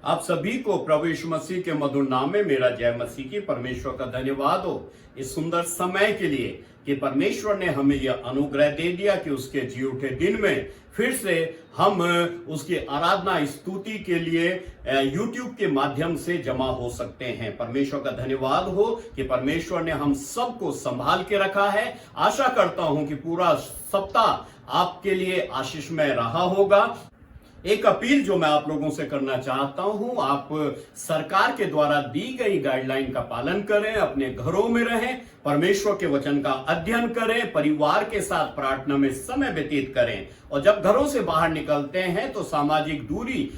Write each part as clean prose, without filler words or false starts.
आप सभी को प्रभु यीशु मसीह के मधुर नाम में मेरा जय मसीह की। परमेश्वर का धन्यवाद हो इस सुंदर समय के लिए कि परमेश्वर ने हमें यह अनुग्रह दे दिया कि उसके जी उठे दिन में फिर से हम उसकी आराधना स्तुति के लिए YouTube के माध्यम से जमा हो सकते हैं। परमेश्वर का धन्यवाद हो कि परमेश्वर ने हम सबको संभाल के रखा है। आशा करता हूं कि पूरा सप्ताह आपके लिए आशीषमय रहा होगा। एक अपील जो मैं आप लोगों से करना चाहता हूं, आप सरकार के द्वारा दी गई गाइडलाइन का पालन करें, अपने घरों में रहें, परमेश्वर के वचन का अध्ययन करें, परिवार के साथ प्रार्थना में समय व्यतीत करें और जब घरों से बाहर निकलते हैं तो सामाजिक दूरी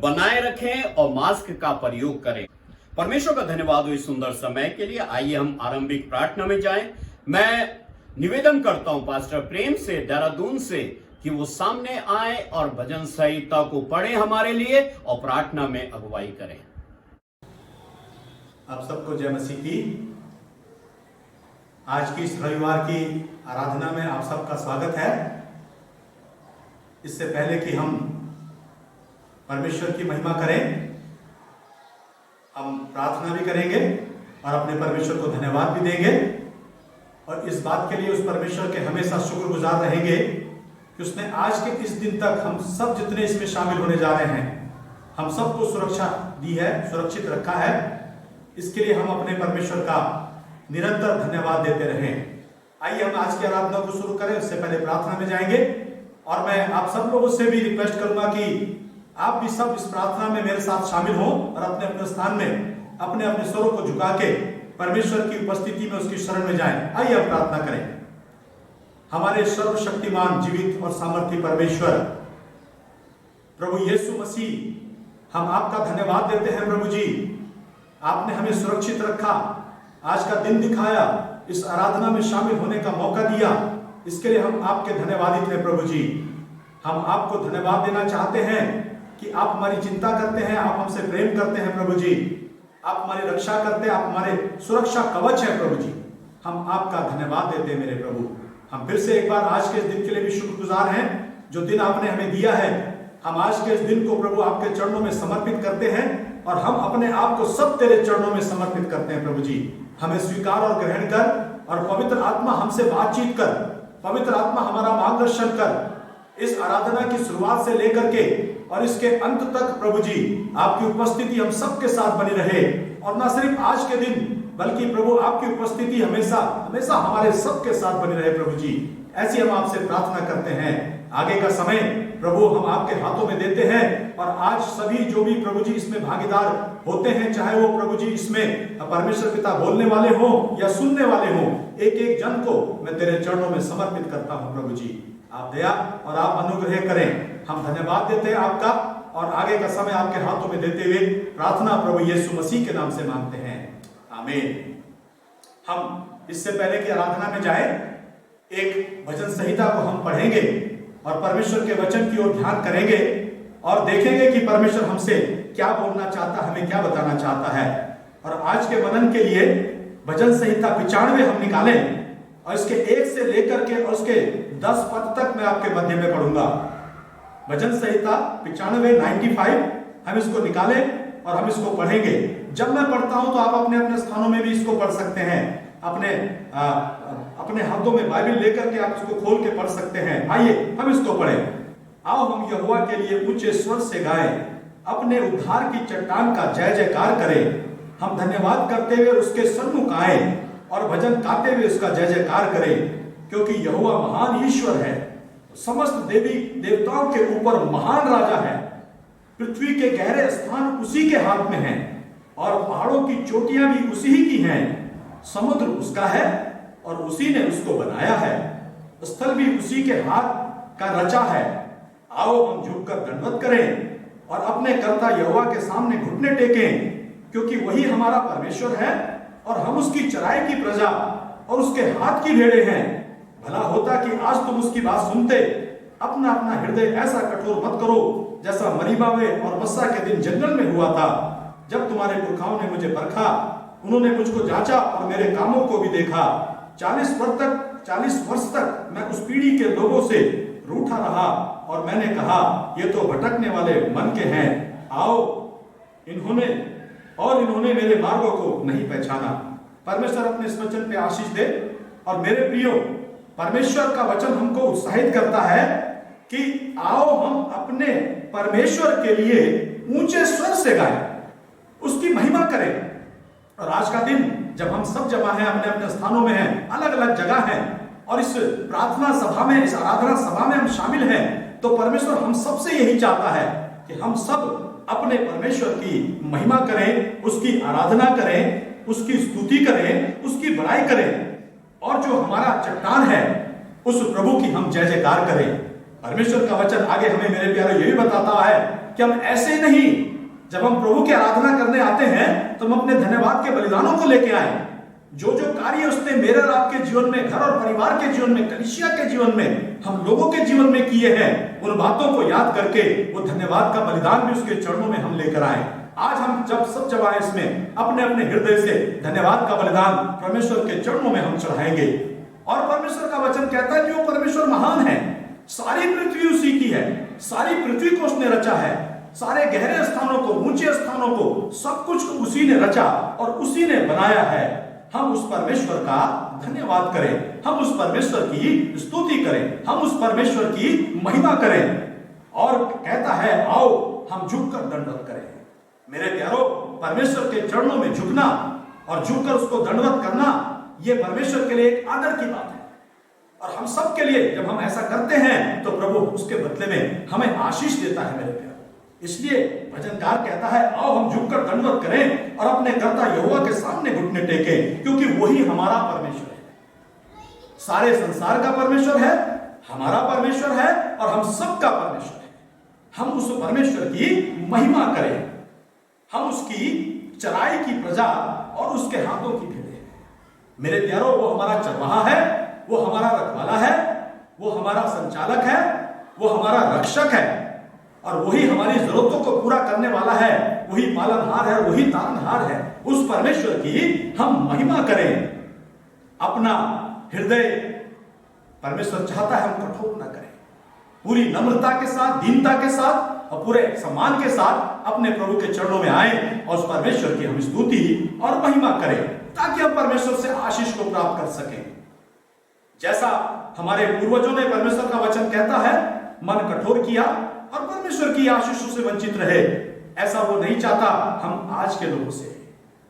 बनाए रखें और मास्क का प्रयोग करें। परमेश्वर का धन्यवाद हो इस सुंदर समय के लिए। आइए हम आरंभिक प्रार्थना में जाएं। मैं निवेदन करता हूं पास्टर प्रेम से देहरादून से कि वो सामने आए और भजन संहिता को पढ़े हमारे लिए और प्रार्थना में अगुवाई करें। आप सबको जय मसीह की। आज की इस रविवार की आराधना में आप सबका स्वागत है। इससे पहले कि हम परमेश्वर की महिमा करें, हम प्रार्थना भी करेंगे और अपने परमेश्वर को धन्यवाद भी देंगे और इस बात के लिए उस परमेश्वर के हमेशा शुक्रगुजार रहेंगे कि उसने आज के इस दिन तक हम सब जितने इसमें शामिल होने जा रहे हैं, हम सबको सुरक्षा दी है, सुरक्षित रखा है। इसके लिए हम अपने परमेश्वर का निरंतर धन्यवाद देते रहें। आइए हम आज की आराधना को शुरू करें। उससे पहले प्रार्थना में जाएंगे और मैं आप सब लोगों से भी रिक्वेस्ट करूंगा कि आप भी सब इस प्रार्थना में मेरे साथ शामिल हो और अपने अपने स्थान में अपने अपने स्वरों को झुका के परमेश्वर की उपस्थिति में उसकी शरण में जाएं। आइए हम प्रार्थना करें। हमारे सर्वशक्तिमान जीवित और सामर्थी परमेश्वर प्रभु यीशु मसीह, हम आपका धन्यवाद देते हैं। प्रभु जी, आपने हमें सुरक्षित रखा, आज का दिन दिखाया, इस आराधना में शामिल होने का मौका दिया, इसके लिए हम आपके धन्यवादित हैं। प्रभु जी, हम आपको धन्यवाद देना चाहते हैं कि आप हमारी चिंता करते हैं, आप हमसे प्रेम करते हैं। प्रभु जी, आप हमारी रक्षा करते हैं, आप हमारे सुरक्षा कवच हैं। प्रभु जी, हम आपका धन्यवाद देते हैं मेरे प्रभु। हम फिर से एक बार आज के इस दिन के लिए भी शुक्रगुजार हैं जो दिन आपने हमें दिया है। हम आज के इस दिन को प्रभु आपके चरणों में समर्पित करते हैं और हम अपने आप को सब तेरे चरणों में समर्पित करते हैं। प्रभु जी, हमें स्वीकार और ग्रहण कर और पवित्र आत्मा हमसे बातचीत कर, पवित्र आत्मा हमारा मार्गदर्शन कर। इस आराधना की शुरुआत से लेकर के और इसके अंत तक प्रभु जी आपकी उपस्थिति हम सबके साथ बनी रहे और न सिर्फ आज के दिन बल्कि प्रभु आपकी उपस्थिति हमेशा हमेशा हमारे सबके साथ बनी रहे। प्रभु जी, ऐसी हम आपसे प्रार्थना करते हैं। आगे का समय प्रभु हम आपके हाथों में देते हैं और आज सभी जो भी प्रभु जी इसमें भागीदार होते हैं, चाहे वो प्रभु जी इसमें परमेश्वर पिता बोलने वाले हो या सुनने वाले हो, एक एक जन को मैं तेरे चरणों में समर्पित करता हूं। प्रभु जी, आप दया और आप अनुग्रह करें। हम धन्यवाद देते हैं आपका और आगे का समय आपके हाथों में देते हुए प्रार्थना प्रभु यीशु मसीह के नाम से मांगते हैं, आमीन। हम इससे पहले कि आराधना में जाए, एक भजन संहिता को हम पढ़ेंगे और परमेश्वर के वचन की ओर ध्यान करेंगे और देखेंगे कि परमेश्वर हमसे क्या बोलना चाहता है, हमें क्या बताना चाहता है। और आज के मनन के लिए भजन संहिता 95 हम निकालें और इसके 1 से लेकर के और उसके 10 पद तक मैं आपके मध्य में पढ़ूंगा। भजन संहिता 95 हम इसको निकालें और हम इसको पढ़ेंगे। जब मैं पढ़ता हूं तो आप अपने अपने स्थानों में भी इसको पढ़ सकते हैं। अपने हाथों में बाइबल लेकर के आप इसको खोल के पढ़ सकते हैं। आइए हम इसको पढ़ें। आओ हम यहोवा के लिए ऊंचे स्वर से गाएं, अपने उद्धार की चट्टान का जय जयकार करें। हम धन्यवाद करते हुए उसके सन्मुख आए और भजन गाते हुए उसका जय जयकार करें, क्योंकि यहोवा महान ईश्वर है, समस्त देवी देवताओं के ऊपर महान राजा है। पृथ्वी के गहरे स्थान उसी के हाथ में हैं और पहाड़ों की चोटियां भी उसी ही की हैं। समुद्र उसका है और उसी ने उसको बनाया है, स्थल भी उसी के हाथ का रचा है। आओ हम झुककर दंडवत करें और अपने कर्ता यहोवा के सामने घुटने टेकें, क्योंकि वही हमारा परमेश्वर है और हम उसकी चराई की प्रजा और उसके हाथ की भेड़े हैं। भला होता कि आज तुम उसकी बात सुनते। अपना अपना हृदय ऐसा कठोर मत करो जैसा मरीबा में और मस्सा के दिन जंगल में हुआ था, जब तुम्हारे पुरखाओं ने मुझे परखा। उन्होंने मुझको जांचा और मेरे कामों को भी देखा। 40 वर्ष तक मैं उस पीढ़ी के लोगों से रूठा रहा और मैंने कहा, ये तो भटकने वाले मन के हैं। आओ इन्होंने मेरे मार्गों को नहीं पहचाना। परमेश्वर अपने इस वचन पे आशीष दे। और मेरे प्रियो, परमेश्वर का वचन हमको उत्साहित करता है कि आओ हम अपने परमेश्वर के लिए ऊंचे स्वर से गाएं, उसकी महिमा करें। और आज का दिन जब हम सब जमा हैं, अपने अपने स्थानों में हैं, अलग अलग जगह हैं, और इस प्रार्थना सभा में, इस आराधना सभा में हम शामिल हैं, तो परमेश्वर हम सबसे यही चाहता है कि हम सब अपने परमेश्वर की महिमा करें, उसकी आराधना करें, उसकी स्तुति करें, उसकी बड़ाई करें, और जो हमारा चट्टान है उस प्रभु की हम जय जयकार करें। परमेश्वर का वचन आगे हमें, मेरे प्यारे, ये भी बताता है कि हम ऐसे नहीं, जब हम प्रभु की आराधना करने आते हैं तो हम अपने धन्यवाद के बलिदानों को लेके आए। जो जो कार्य उसने मेरे और आपके जीवन में, घर और परिवार के जीवन में, कलीसिया के जीवन में, हम लोगों के जीवन में किए हैं, उन बातों को याद करके वो धन्यवाद का बलिदान भी उसके चरणों में हम लेकर आए। आज हम जब सब जब आए इसमें अपने अपने हृदय से धन्यवाद का बलिदान परमेश्वर के चरणों में हम चढ़ाएंगे। और परमेश्वर का वचन कहता है कि वो परमेश्वर महान है, सारी पृथ्वी उसी की है, सारी पृथ्वी को उसने रचा है, सारे गहरे स्थानों को, ऊंचे स्थानों को, सब कुछ उसी ने रचा और उसी ने बनाया है। हम उस परमेश्वर का धन्यवाद करें, हम उस परमेश्वर की स्तुति करें, हम उस परमेश्वर की महिमा करें। और कहता है आओ हम झुककर दंडवत करें। मेरे प्यारो, परमेश्वर के चरणों में झुकना और झुककर उसको दंडवत करना, यह परमेश्वर के लिए एक आदर की बात है। और हम सब के लिए जब हम ऐसा करते हैं तो प्रभु उसके बदले में हमें आशीष देता है। मेरे प्यारो, इसलिए भजनकार कहता है आओ हम झुककर दंडवत करें और अपने कर्ता यहोवा के सामने घुटने टेकें, क्योंकि वही हमारा परमेश्वर है। सारे संसार का परमेश्वर है, हमारा परमेश्वर है और हम सबका परमेश्वर है। हम उस परमेश्वर की महिमा करें, हम उसकी चराई की प्रजा और उसके हाथों की भेड़ें हैं। मेरे प्यारो, वो हमारा चरवाहा है, वो हमारा रखवाला है, वो हमारा संचालक है, वो हमारा रक्षक है, और वही हमारी जरूरतों को पूरा करने वाला है, वही पालनहार है, वही तारनहार है। उस परमेश्वर की हम महिमा करें। अपना हृदय परमेश्वर चाहता है हम कठोर ना करें, पूरी नम्रता के साथ, दीनता के साथ और पूरे सम्मान के साथ अपने प्रभु के चरणों में आए और उस परमेश्वर की हम स्तुति और महिमा करें, ताकि हम परमेश्वर से आशीष को प्राप्त कर सकें। जैसा हमारे पूर्वजों ने, परमेश्वर का वचन कहता है, मन कठोर किया और परमेश्वर की आशीषों से वंचित रहे, ऐसा वो नहीं चाहता हम आज के लोगों से।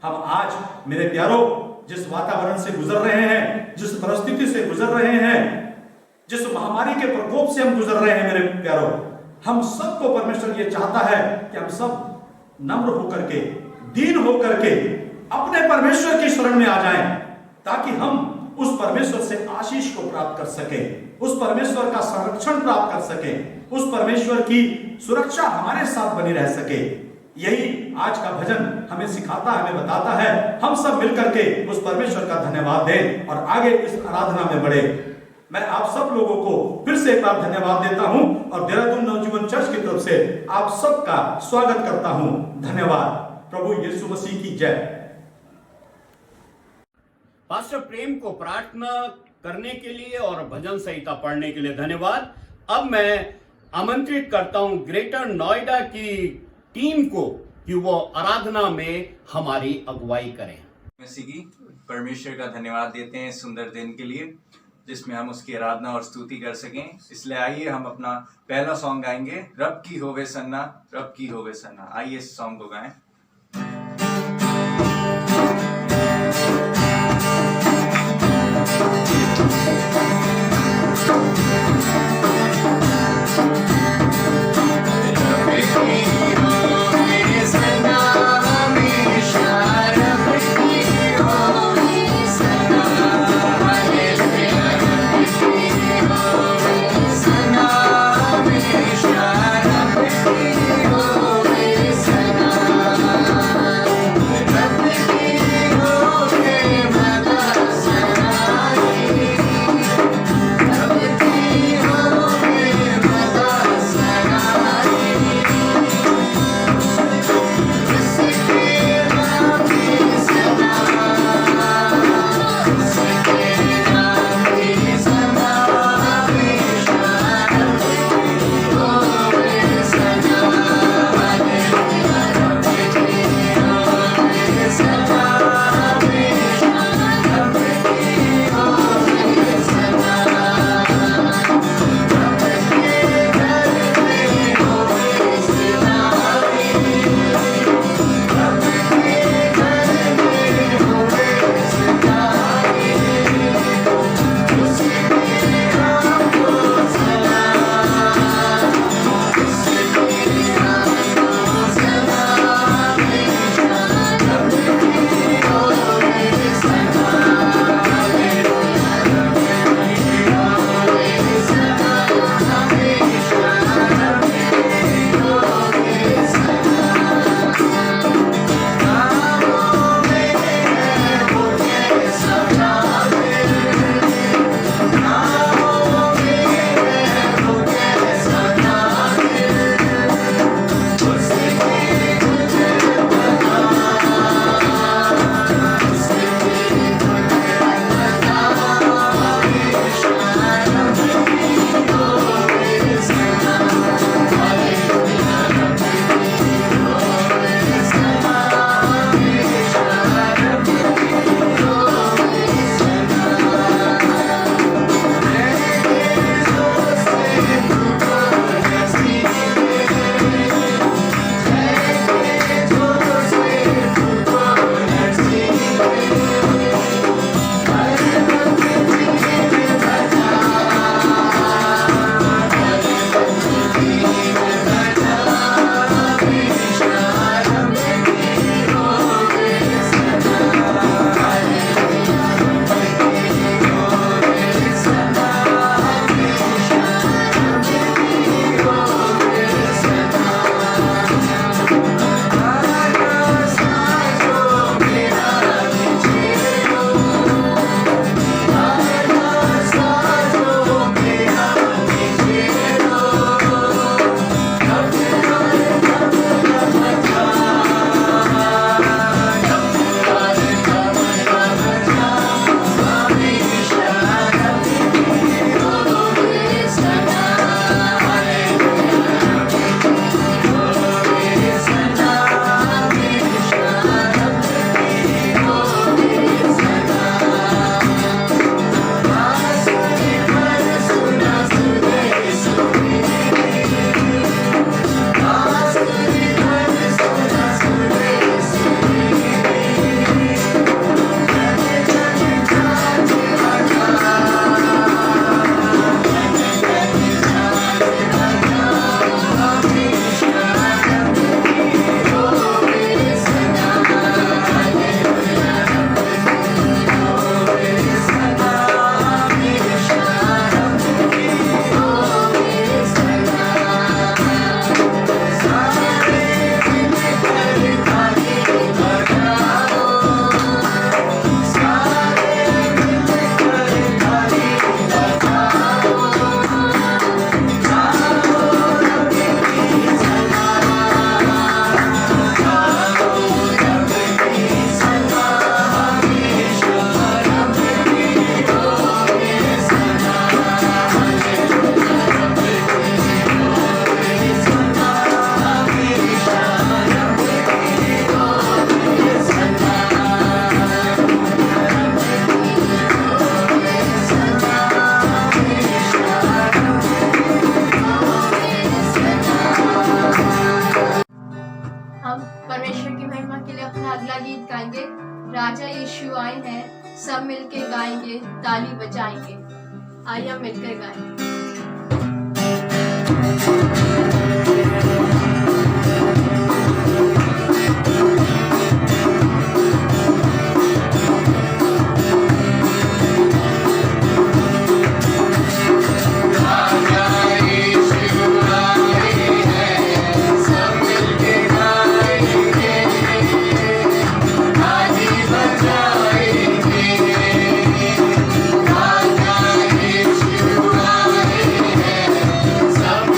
हम आज, मेरे प्यारो, जिस वातावरण से गुजर रहे हैं, जिस परिस्थिति से गुजर रहे हैं, जिस महामारी के प्रकोप से हम गुजर रहे हैं, मेरे प्यारो, हम सबको परमेश्वर ये चाहता है कि हम सब नम्र होकर के, दीन होकर के अपने परमेश्वर की शरण में आ जाएं, ताकि हम उस परमेश्वर से आशीष को प्राप्त कर सके, उस परमेश्वर का संरक्षण प्राप्त कर सके, उस परमेश्वर की सुरक्षा हमारे साथ बनी रह सके। यही आज का भजन हमें सिखाता है, हमें बताता है। हम सब मिलकर के उस परमेश्वर का धन्यवाद दें और आगे इस आराधना में बढ़े। मैं आप सब लोगों को फिर से एक बार धन्यवाद देता हूं और देहरादून नवजीवन चर्च की तरफ से आप सबका स्वागत करता हूं। धन्यवाद। प्रभु यीशु मसीह की जय। पास्टर प्रेम को प्रार्थना करने के लिए और भजन संहिता पढ़ने के लिए धन्यवाद। अब मैं आमंत्रित करता हूं ग्रेटर नोएडा की टीम को कि वो आराधना में हमारी अगुवाई करें। मसीह की परमेश्वर का धन्यवाद देते हैं इस सुंदर दिन के लिए, जिसमें हम उसकी आराधना और स्तुति कर सकें। इसलिए आइए हम अपना पहला सॉन्ग गाएंगे, रब की होवे सन्ना, रब की होवे सन्ना। आइए इस सॉन्ग को गाएं। परमेश्वर की महिमा के लिए अपना अगला गीत गाएंगे। राजा यीशु आए हैं, सब मिलके गाएंगे, ताली बजाएंगे। आइए हम मिलकर गाएं। Some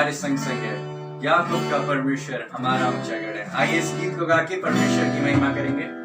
हमारे संग संग है। याकूब का परमेश्वर हमारा ऊंचा गढ़ है। आइए इस गीत को गा के परमेश्वर की महिमा करेंगे।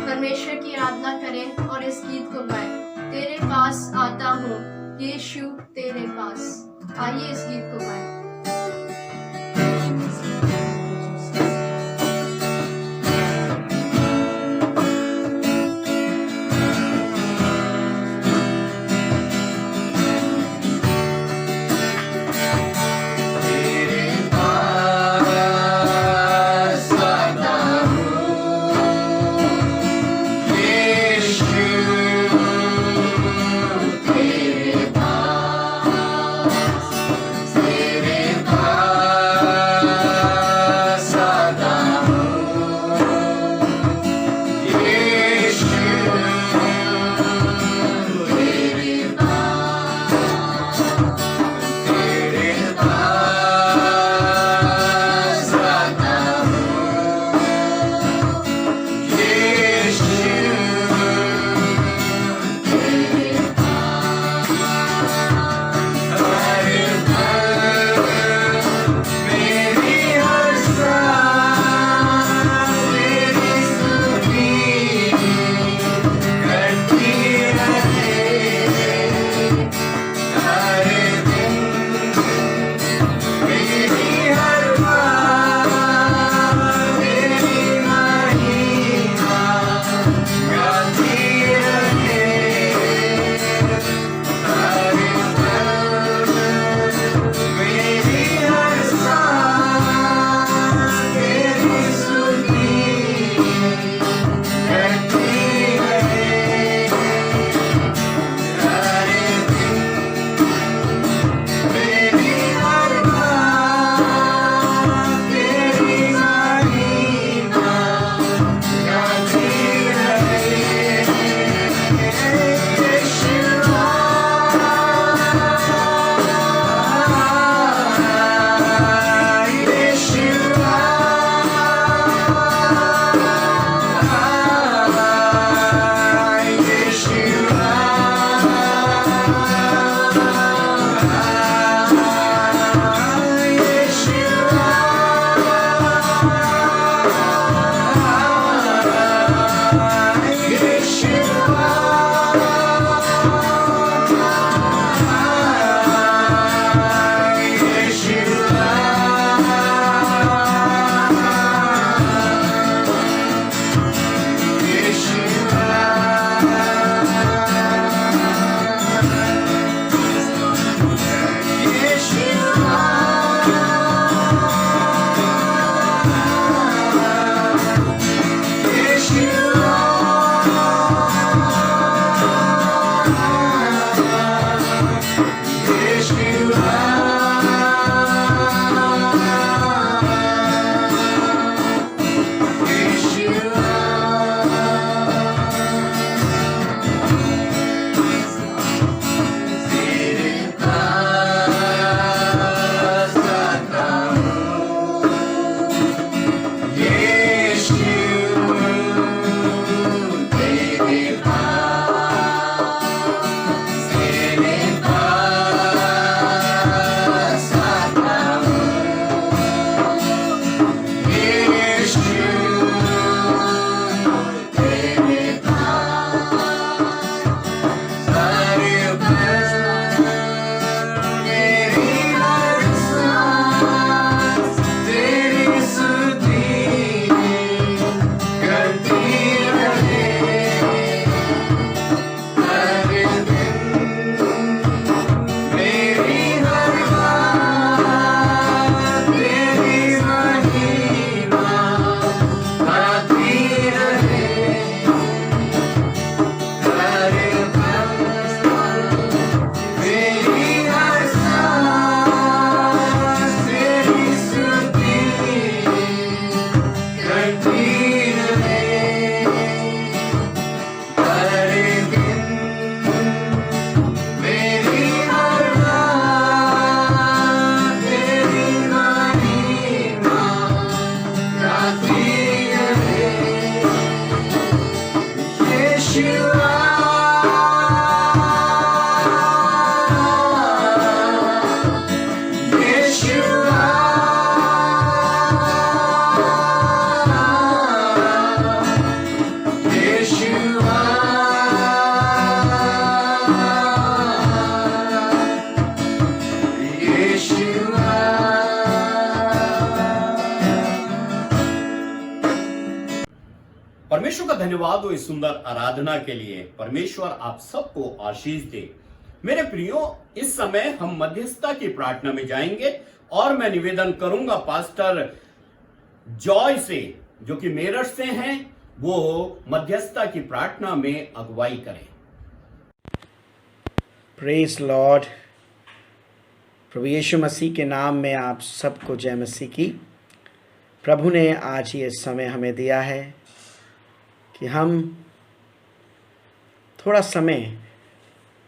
परमेश्वर की आराधना करें और इस गीत को गाएं। तेरे पास आता हूँ यीशु तेरे पास। आइए इस गीत को गाएं। Say का धन्यवाद हो इस सुंदर आराधना के लिए। परमेश्वर आप सबको आशीष दे। मेरे प्रियो, इस समय हम मध्यस्थता की प्रार्थना में जाएंगे और मैं निवेदन करूंगा पास्टर जॉय से, जो कि मेरठ से हैं, वो मध्यस्थता की प्रार्थना में अगुवाई करें। Praise Lord. प्रभु यीशु मसीह के नाम में आप सबको जय मसीह की। प्रभु ने आज ये समय हमें दिया है कि हम थोड़ा समय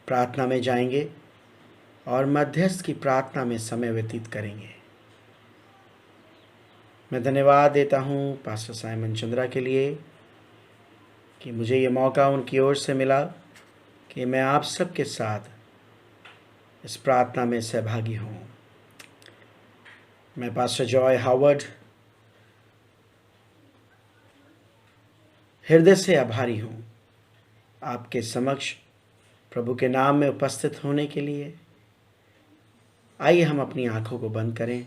प्रार्थना में जाएंगे और मध्यस्थ की प्रार्थना में समय व्यतीत करेंगे। मैं धन्यवाद देता हूँ पास्टर साइमन चंद्रा के लिए कि मुझे ये मौका उनकी ओर से मिला कि मैं आप सबके साथ इस प्रार्थना में सहभागी हूँ। मैं पास्टर जॉय हावर्ड हृदय से आभारी हूँ आपके समक्ष प्रभु के नाम में उपस्थित होने के लिए। आइए हम अपनी आंखों को बंद करें,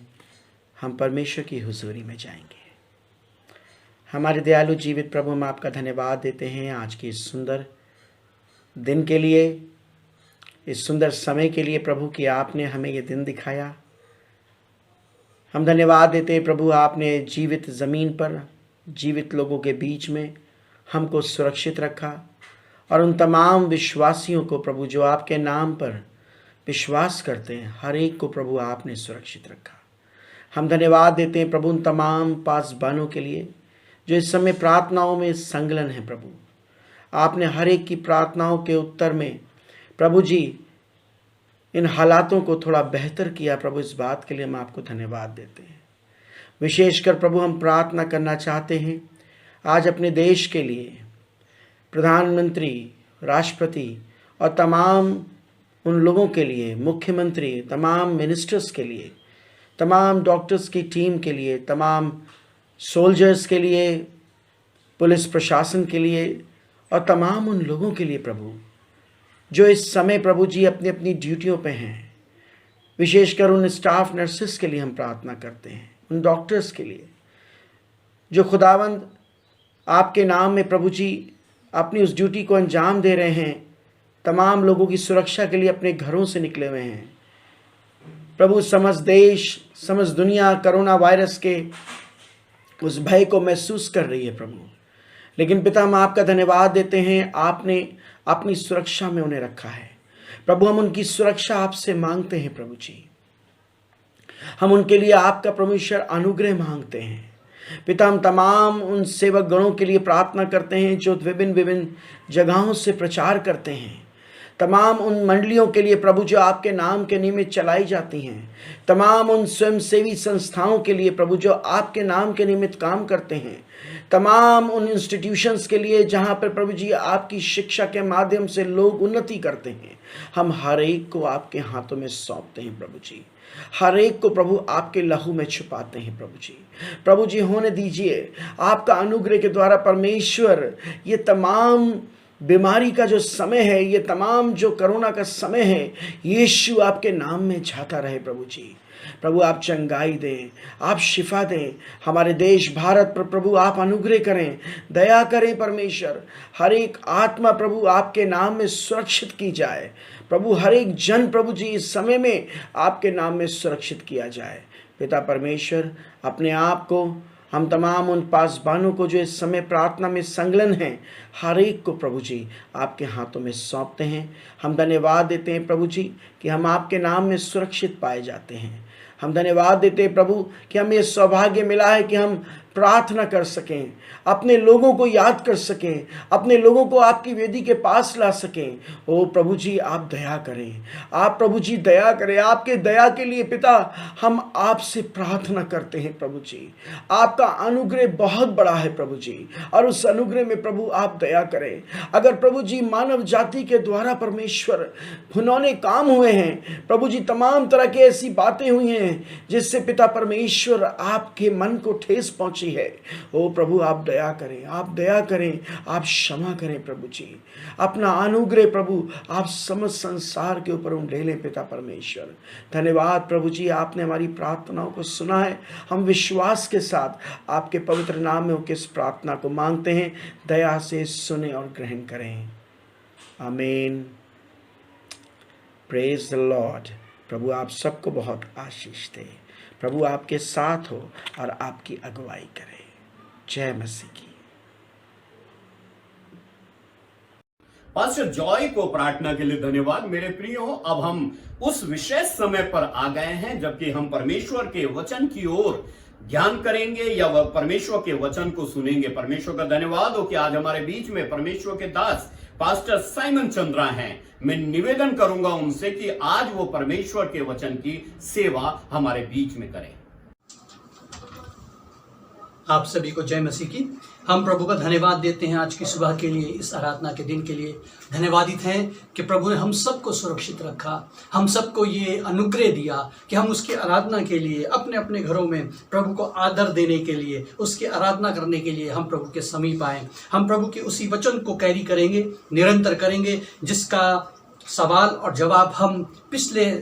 हम परमेश्वर की हुजूरी में जाएंगे। हमारे दयालु जीवित प्रभु, हम आपका धन्यवाद देते हैं आज के इस सुंदर दिन के लिए, इस सुंदर समय के लिए प्रभु कि आपने हमें ये दिन दिखाया। हम धन्यवाद देते हैं प्रभु, आपने जीवित ज़मीन पर जीवित लोगों के बीच में हमको सुरक्षित रखा और उन तमाम विश्वासियों को प्रभु जो आपके नाम पर विश्वास करते हैं, हर एक को प्रभु आपने सुरक्षित रखा। हम धन्यवाद देते हैं प्रभु उन तमाम पासबानों के लिए जो इस समय प्रार्थनाओं में संलग्न हैं। प्रभु आपने हर एक की प्रार्थनाओं के उत्तर में प्रभु जी इन हालातों को थोड़ा बेहतर किया। प्रभु इस बात के लिए हम आपको धन्यवाद देते हैं। विशेषकर प्रभु हम प्रार्थना करना चाहते हैं आज अपने देश के लिए, प्रधानमंत्री, राष्ट्रपति और तमाम उन लोगों के लिए, मुख्यमंत्री, तमाम मिनिस्टर्स के लिए, तमाम डॉक्टर्स की टीम के लिए, तमाम सोल्जर्स के लिए, पुलिस प्रशासन के लिए और तमाम उन लोगों के लिए प्रभु जो इस समय प्रभु जी अपनी अपनी ड्यूटियों पे हैं। विशेषकर उन स्टाफ नर्सेस के लिए हम प्रार्थना करते हैं, उन डॉक्टर्स के लिए जो खुदावंद आपके नाम में प्रभु जी अपनी उस ड्यूटी को अंजाम दे रहे हैं, तमाम लोगों की सुरक्षा के लिए अपने घरों से निकले हुए हैं। प्रभु समस्त देश, समस्त दुनिया कोरोना वायरस के उस भय को महसूस कर रही है प्रभु, लेकिन पिता हम आपका धन्यवाद देते हैं, आपने अपनी सुरक्षा में उन्हें रखा है। प्रभु हम उनकी सुरक्षा आपसे मांगते हैं प्रभु जी, हम उनके लिए आपका परमेश्वर अनुग्रह मांगते हैं। पिता हम तमाम उन सेवक गणों के लिए प्रार्थना करते हैं जो विभिन्न विभिन्न जगहों से प्रचार करते हैं, तमाम उन मंडलियों के लिए प्रभु जो आपके नाम के निमित्त चलाई जाती हैं, तमाम उन स्वयंसेवी संस्थाओं के लिए प्रभु जो आपके नाम के निमित्त काम करते हैं, तमाम उन इंस्टीट्यूशंस के लिए जहाँ पर प्रभु जी आपकी शिक्षा के माध्यम से लोग उन्नति करते हैं। हम हर एक को आपके हाथों में सौंपते हैं प्रभु जी, हर एक को प्रभु आपके लहू में छुपाते हैं प्रभु जी। प्रभु जी होने दीजिए आपका अनुग्रह के द्वारा परमेश्वर ये तमाम बीमारी का जो समय है, ये तमाम जो कोरोना का समय है, यीशु आपके नाम में जाता रहे प्रभु जी। प्रभु आप चंगाई दें, आप शिफा दें, हमारे देश भारत पर प्रभु आप अनुग्रह करें, दया करें परमेश्वर। हर एक आत्मा प्रभु आपके नाम में सुरक्षित की जाए प्रभु, हर एक जन प्रभु जी इस समय में आपके नाम में सुरक्षित किया जाए। पिता परमेश्वर अपने आप को हम तमाम उन पासबानों को जो इस समय प्रार्थना में संलग्न हैं, हर एक को प्रभु जी आपके हाथों में सौंपते हैं। हम धन्यवाद देते हैं प्रभु जी कि हम आपके नाम में सुरक्षित पाए जाते हैं। हम धन्यवाद देते हैं प्रभु कि हमें सौभाग्य मिला है कि हम प्रार्थना कर सकें, अपने लोगों को याद कर सकें, अपने लोगों को आपकी वेदी के पास ला सकें। ओ प्रभु जी आप दया करें, आप प्रभु जी दया करें। आपके दया के लिए पिता हम आपसे प्रार्थना करते हैं प्रभु जी। आपका अनुग्रह बहुत बड़ा है प्रभु जी, और उस अनुग्रह में प्रभु आप दया करें। अगर प्रभु जी मानव जाति के द्वारा परमेश्वर उन्होंने काम हुए हैं प्रभु जी, तमाम तरह की ऐसी बातें हुई हैं जिससे पिता परमेश्वर आपके मन को ठेस पहुंची रुचि है। ओ प्रभु आप दया करें, आप दया करें, आप क्षमा करें प्रभु जी। अपना अनुग्रह प्रभु आप समस्त संसार के ऊपर उंडेलें पिता परमेश्वर। धन्यवाद प्रभु जी, आपने हमारी प्रार्थनाओं को सुना है। हम विश्वास के साथ आपके पवित्र नाम में किस प्रार्थना को मांगते हैं, दया से सुने और ग्रहण करें। आमीन। Praise the Lord. प्रभु आप सबको बहुत आशीष दे। प्रभु आपके साथ हो और आपकी अगुवाई करे। जय मसीह की। पास्टर जॉय को प्रार्थना के लिए धन्यवाद। मेरे प्रियो, अब हम उस विशेष समय पर आ गए हैं जबकि हम परमेश्वर के वचन की ओर ध्यान करेंगे या वह परमेश्वर के वचन को सुनेंगे। परमेश्वर का धन्यवाद हो कि आज हमारे बीच में परमेश्वर के दास पास्टर साइमन चंद्रा हैं। मैं निवेदन करूंगा उनसे कि आज वो परमेश्वर के वचन की सेवा हमारे बीच में करें। आप सभी को जय मसीह की। हम प्रभु का धन्यवाद देते हैं आज की सुबह के लिए, इस आराधना के दिन के लिए। धन्यवादित हैं कि प्रभु ने हम सबको सुरक्षित रखा, हम सबको ये अनुग्रह दिया कि हम उसकी आराधना के लिए अपने अपने घरों में प्रभु को आदर देने के लिए, उसकी आराधना करने के लिए हम प्रभु के समीप आए। हम प्रभु के उसी वचन को कैरी करेंगे, निरंतर करेंगे, जिसका सवाल और जवाब हम पिछले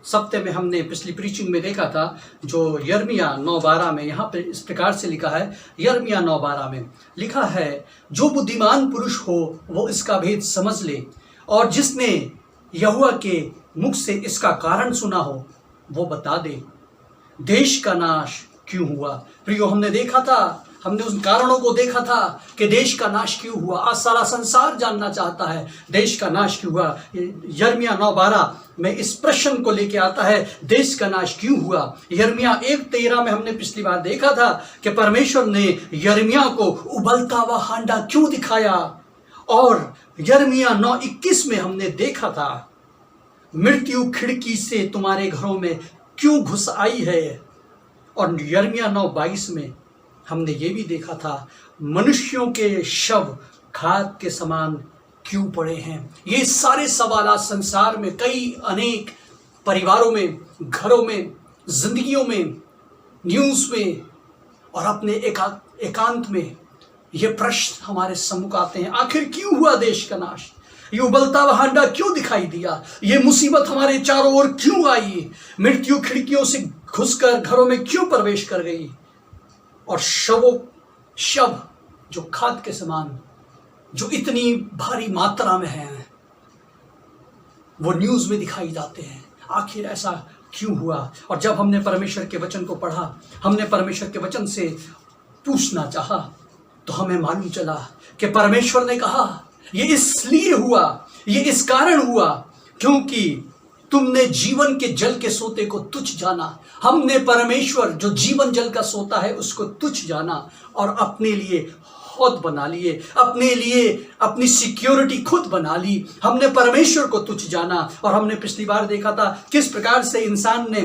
सप्ते में हमने पिछली प्रीचिंग में देखा था, जो यिर्मयाह 9:12 में यहाँ पे इस प्रकार से लिखा है। यिर्मयाह 9:12 में लिखा है, जो बुद्धिमान पुरुष हो वो इसका भेद समझ ले, और जिसने यहोवा के मुख से इसका कारण सुना हो वो बता दे, देश का नाश क्यों हुआ। प्रियो, हमने देखा था, हमने उन कारणों को देखा था कि देश का नाश क्यों हुआ। आज सारा संसार जानना चाहता है देश का नाश क्यों हुआ। यिर्मयाह 9:12 में इस प्रश्न को लेके आता है, देश का नाश क्यों हुआ। यिर्मयाह 1:13 में हमने पिछली बार देखा था कि परमेश्वर ने यिर्मयाह को उबलता हुआ हांडा क्यों दिखाया, और यिर्मयाह 9:21 में हमने देखा था, मृत्यु खिड़की से तुम्हारे घरों में क्यों घुस आई है। और यिर्मयाह 9:22 में हमने ये भी देखा था, मनुष्यों के शव खाद के समान क्यों पड़े हैं। ये सारे सवाल आज संसार में कई अनेक परिवारों में, घरों में, जिंदगियों में, न्यूज़ में और अपने एकांत में ये प्रश्न हमारे सम्मुख आते हैं। आखिर क्यों हुआ देश का नाश? ये उबलता हुआ हांडा क्यों दिखाई दिया? ये मुसीबत हमारे चारों ओर क्यों आई? मृत्यु खिड़कियों से घुसकर घरों में क्यों प्रवेश कर गई? और शव जो खाद के समान, जो इतनी भारी मात्रा में हैं, वो न्यूज़ में दिखाई जाते हैं। आखिर ऐसा क्यों हुआ? और जब हमने परमेश्वर के वचन को पढ़ा, हमने परमेश्वर के वचन से पूछना चाहा, तो हमें मालूम चला कि परमेश्वर ने कहा ये इसलिए हुआ, ये इस कारण हुआ क्योंकि तुमने जीवन के जल के सोते को तुच्छ जाना। हमने परमेश्वर जो जीवन जल का सोता है उसको तुच्छ जाना और अपने लिए हौद बना लिए, अपने लिए अपनी सिक्योरिटी खुद बना ली। हमने परमेश्वर को तुच्छ जाना। और हमने पिछली बार देखा था किस प्रकार से इंसान ने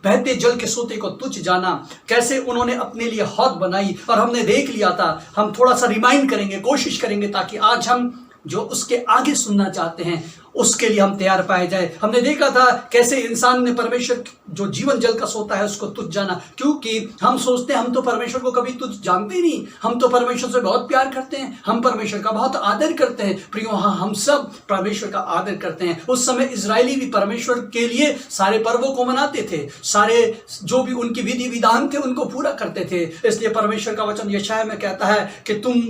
बहते जल के सोते को तुच्छ जाना, कैसे उन्होंने अपने लिए हौद बनाई। और हमने देख लिया था, हम थोड़ा सा रिमाइंड करेंगे, कोशिश करेंगे ताकि आज हम जो उसके आगे सुनना चाहते हैं उसके लिए हम तैयार पाए जाए। हमने देखा था कैसे इंसान ने परमेश्वर जो जीवन जल का सोता है उसको तुच्छ जाना, क्योंकि हम सोचते हैं हम तो परमेश्वर को कभी तुच्छ जानते ही नहीं, हम तो परमेश्वर से बहुत प्यार करते हैं, हम परमेश्वर का बहुत आदर करते हैं। प्रियो, हाँ, हम सब परमेश्वर का आदर करते हैं। उस समय इजरायली भी परमेश्वर के लिए सारे पर्वों को मनाते थे, सारे जो भी उनकी विधि विधान थे उनको पूरा करते थे। इसलिए परमेश्वर का वचन यशायाह में कहता है कि तुम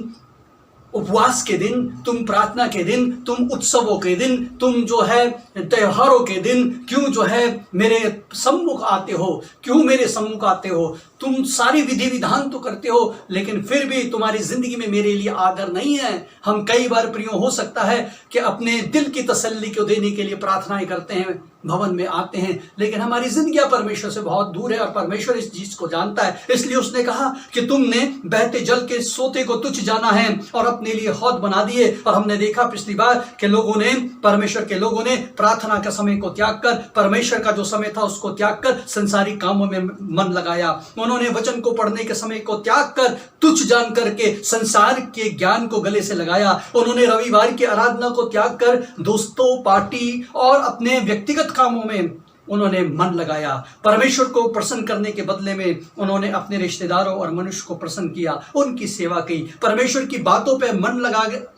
उपवास के दिन, तुम प्रार्थना के दिन, तुम उत्सवों के दिन, तुम जो है त्योहारों के दिन क्यों जो है मेरे सम्मुख आते हो, क्यों मेरे सम्मुख आते हो? तुम सारी विधि विधान तो करते हो लेकिन फिर भी तुम्हारी जिंदगी में मेरे लिए आदर नहीं है। हम कई बार प्रियो हो सकता है कि अपने दिल की तसल्ली को देने के लिए प्रार्थनाएं करते हैं, भवन में आते हैं, लेकिन हमारी जिंदगी परमेश्वर से बहुत दूर है और परमेश्वर इस चीज को जानता है। इसलिए उसने कहा कि तुमने बहते जल के सोते को तुच्छ जाना है और अपने लिए हौद बना दिए। और हमने देखा पिछली बार कि लोगों ने, परमेश्वर के लोगों ने प्रार्थना का समय को त्याग कर, परमेश्वर का जो समय था उसको त्याग कर संसारिक कामों में मन लगाया। उन्होंने वचन को पढ़ने के समय को त्याग कर तुच्छ जान करके संसार के ज्ञान को गले से लगाया। उन्होंने रविवार की आराधना को त्याग कर दोस्तों, पार्टी और अपने व्यक्तिगत कामों में उन्होंने मन लगाया। परमेश्वर को प्रसन्न करने के बदले में उन्होंने अपने रिश्तेदारों और मनुष्य को प्रसन्न किया, उनकी सेवा की। परमेश्वर की बातों पे मन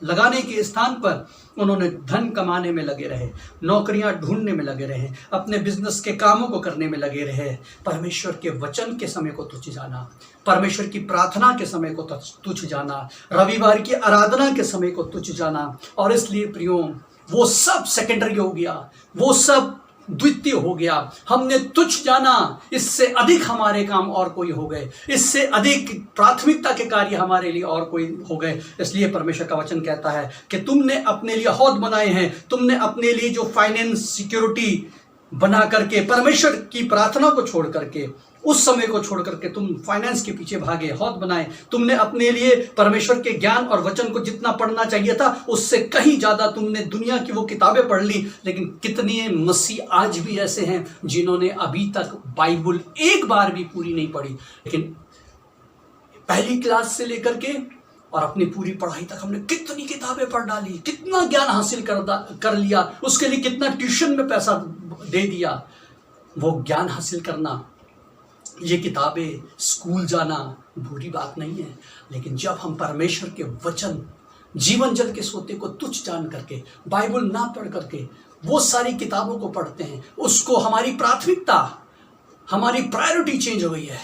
लगाने के स्थान पर उन्होंने धन कमाने में लगे रहे, नौकरियां ढूंढने में लगे रहे, अपने बिजनेस के कामों को करने में लगे रहे। परमेश्वर के वचन के समय को तुच्छ जाना, परमेश्वर की प्रार्थना के समय को तुच्छ जाना, रविवार की आराधना के समय को तुच्छ जाना। और इसलिए प्रियो, वो सब सेकेंडरी हो गया, वो सब द्वितीय हो गया। हमने तुच्छ जाना, इससे अधिक हमारे काम और कोई हो गए, इससे अधिक प्राथमिकता के कार्य हमारे लिए और कोई हो गए। इसलिए परमेश्वर का वचन कहता है कि तुमने अपने लिए हौद बनाए हैं, तुमने अपने लिए जो फाइनेंस सिक्योरिटी बना करके, परमेश्वर की प्रार्थना को छोड़ करके, उस समय को छोड़ करके तुम फाइनेंस के पीछे भागे, हौद बनाए। तुमने अपने लिए परमेश्वर के ज्ञान और वचन को जितना पढ़ना चाहिए था, उससे कहीं ज्यादा तुमने दुनिया की वो किताबें पढ़ ली। लेकिन कितने मसीह आज भी ऐसे हैं जिन्होंने अभी तक बाइबल एक बार भी पूरी नहीं पढ़ी। लेकिन पहली क्लास से लेकर के और अपनी पूरी पढ़ाई तक हमने कितनी किताबें पढ़ डाली, कितना ज्ञान हासिल कर लिया, उसके लिए कितना ट्यूशन में पैसा दे दिया। वो ज्ञान हासिल करना, ये किताबें, स्कूल जाना बुरी बात नहीं है। लेकिन जब हम परमेश्वर के वचन, जीवन जल के सोते को तुच्छ जान करके, बाइबल ना पढ़ करके वो सारी किताबों को पढ़ते हैं, उसको हमारी प्राथमिकता, हमारी प्रायोरिटी चेंज हो गई है।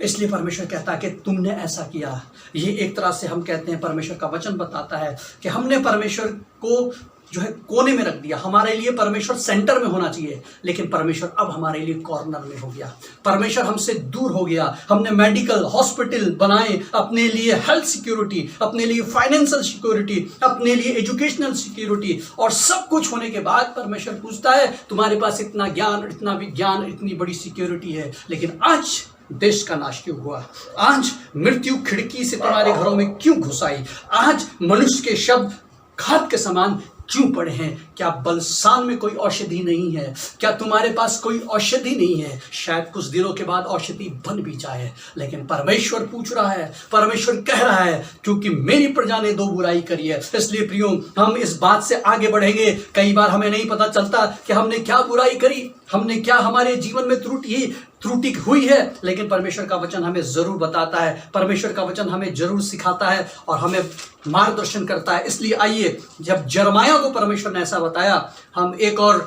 इसलिए परमेश्वर कहता है कि तुमने ऐसा किया। ये एक तरह से हम कहते हैं, परमेश्वर का वचन बताता है कि हमने परमेश्वर को जो है कोने में रख दिया। हमारे लिए परमेश्वर सेंटर में होना चाहिए, लेकिन परमेश्वर अब हमारे लिए कॉर्नर में हो गया। परमेश्वर हमसे दूर हो गया। हमने मेडिकल हॉस्पिटल बनाए अपने लिए, हेल्थ सिक्योरिटी, अपने लिए फाइनेंशियल सिक्योरिटी, अपने लिए एजुकेशनल सिक्योरिटी, और सब कुछ होने के बाद परमेश्वर पूछता है तुम्हारे पास इतना ज्ञान, इतना विज्ञान, इतनी बड़ी सिक्योरिटी है, लेकिन आज देश का नाश क्यों हुआ? आज मृत्यु खिड़की से तुम्हारे घरों में क्यों घुस आई? आज मनुष्य के शब्द खाद के समान क्यों पड़े हैं? क्या बलसान में कोई औषधि नहीं है? क्या तुम्हारे पास कोई औषधि नहीं है? शायद कुछ दिनों के बाद औषधि बन भी जाए, लेकिन परमेश्वर पूछ रहा है, परमेश्वर कह रहा है, क्योंकि मेरी प्रजा ने दो बुराई करी है। इसलिए प्रियो, हम इस बात से आगे बढ़ेंगे। कई बार हमें नहीं पता चलता कि हमने क्या बुराई करी, हमने क्या, हमारे जीवन में त्रुटि हुई है, लेकिन परमेश्वर का वचन हमें जरूर बताता है, परमेश्वर का वचन हमें जरूर सिखाता है और हमें मार्गदर्शन करता है। इसलिए आइए, जब यिर्मयाह को परमेश्वर ने ऐसा बताया, हम एक और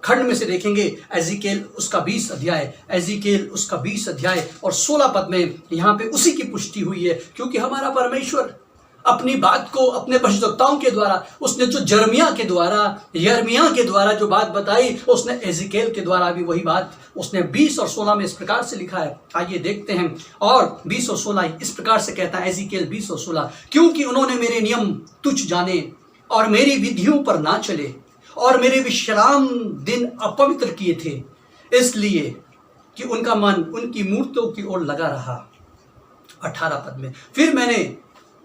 खंड में से देखेंगे, एजिकेल उसका 20 अध्याय, एजिकेल उसका 20 अध्याय और 16 पद में यहाँ पे उसी की पुष्टि हुई है। क्योंकि हमारा परमेश्वर अपनी बात को अपने भविष्यवक्ताओं के द्वारा, उसने जो यिर्मयाह के द्वारा जो बात बताई, उसने एजिकेल के द्वारा भी वही बात उसने 20 और 16 में इस प्रकार से लिखा है। आइए देखते हैं। और 20 और 16 इस प्रकार से कहता है, एजिकेल 20 और 16, क्योंकि उन्होंने मेरे नियम तुच्छ जाने और मेरी विधियों पर ना चले और मेरे विश्राम दिन अपवित्र किए थे, इसलिए कि उनका मन उनकी मूर्तों की ओर लगा रहा। 18 पद में, फिर मैंने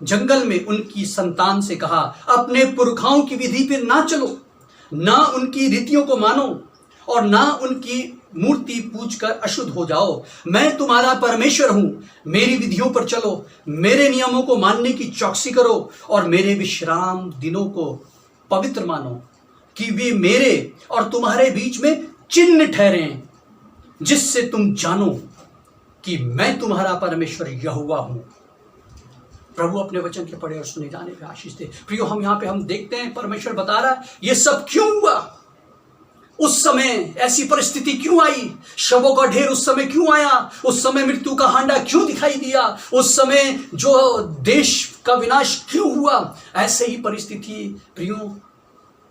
जंगल में उनकी संतान से कहा, अपने पुरखाओं की विधि पर ना चलो, ना उनकी रीतियों को मानो और ना उनकी मूर्ति पूजकर अशुद्ध हो जाओ। मैं तुम्हारा परमेश्वर हूं, मेरी विधियों पर चलो, मेरे नियमों को मानने की चौकसी करो और मेरे विश्राम दिनों को पवित्र मानो, कि वे मेरे और तुम्हारे बीच में चिन्ह ठहरें, जिससे तुम जानो कि मैं तुम्हारा परमेश्वर यहोवा हूं। प्रभु अपने वचन के पढ़े और सुने जाने पे आशीष दे। प्रियो, हम यहाँ पे हम देखते हैं, परमेश्वर बता रहा है ये सब क्यों हुआ, उस समय ऐसी परिस्थिति क्यों आई, शवों का ढेर उस समय क्यों आया, उस समय मृत्यु का हांडा क्यों दिखाई दिया, उस समय जो देश का विनाश क्यों हुआ। ऐसे ही परिस्थिति प्रियो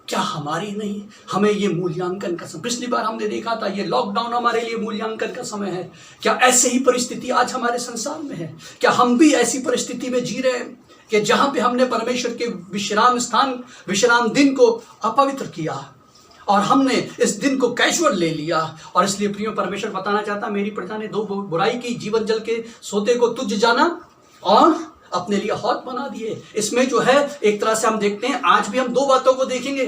क्या हमारी नहीं? हमें ये मूल्यांकन का समय, पिछली बार हमने देखा था ये लॉकडाउन हमारे लिए मूल्यांकन का समय है। क्या ऐसे ही परिस्थिति आज हमारे संसार में है? क्या हम भी ऐसी परिस्थिति में जी रहे हैं कि जहां पे हमने परमेश्वर के विश्राम दिन को अपवित्र किया और हमने इस दिन को कैजुअल ले लिया? और इसलिए प्रियो, परमेश्वर बताना चाहता, मेरी प्रजा ने दो बुराई की, जीवन जल के सोते को तुच्छ जाना और अपने लिए हौद बना दिए। इसमें जो है एक तरह से हम देखते हैं, आज भी हम दो बातों को देखेंगे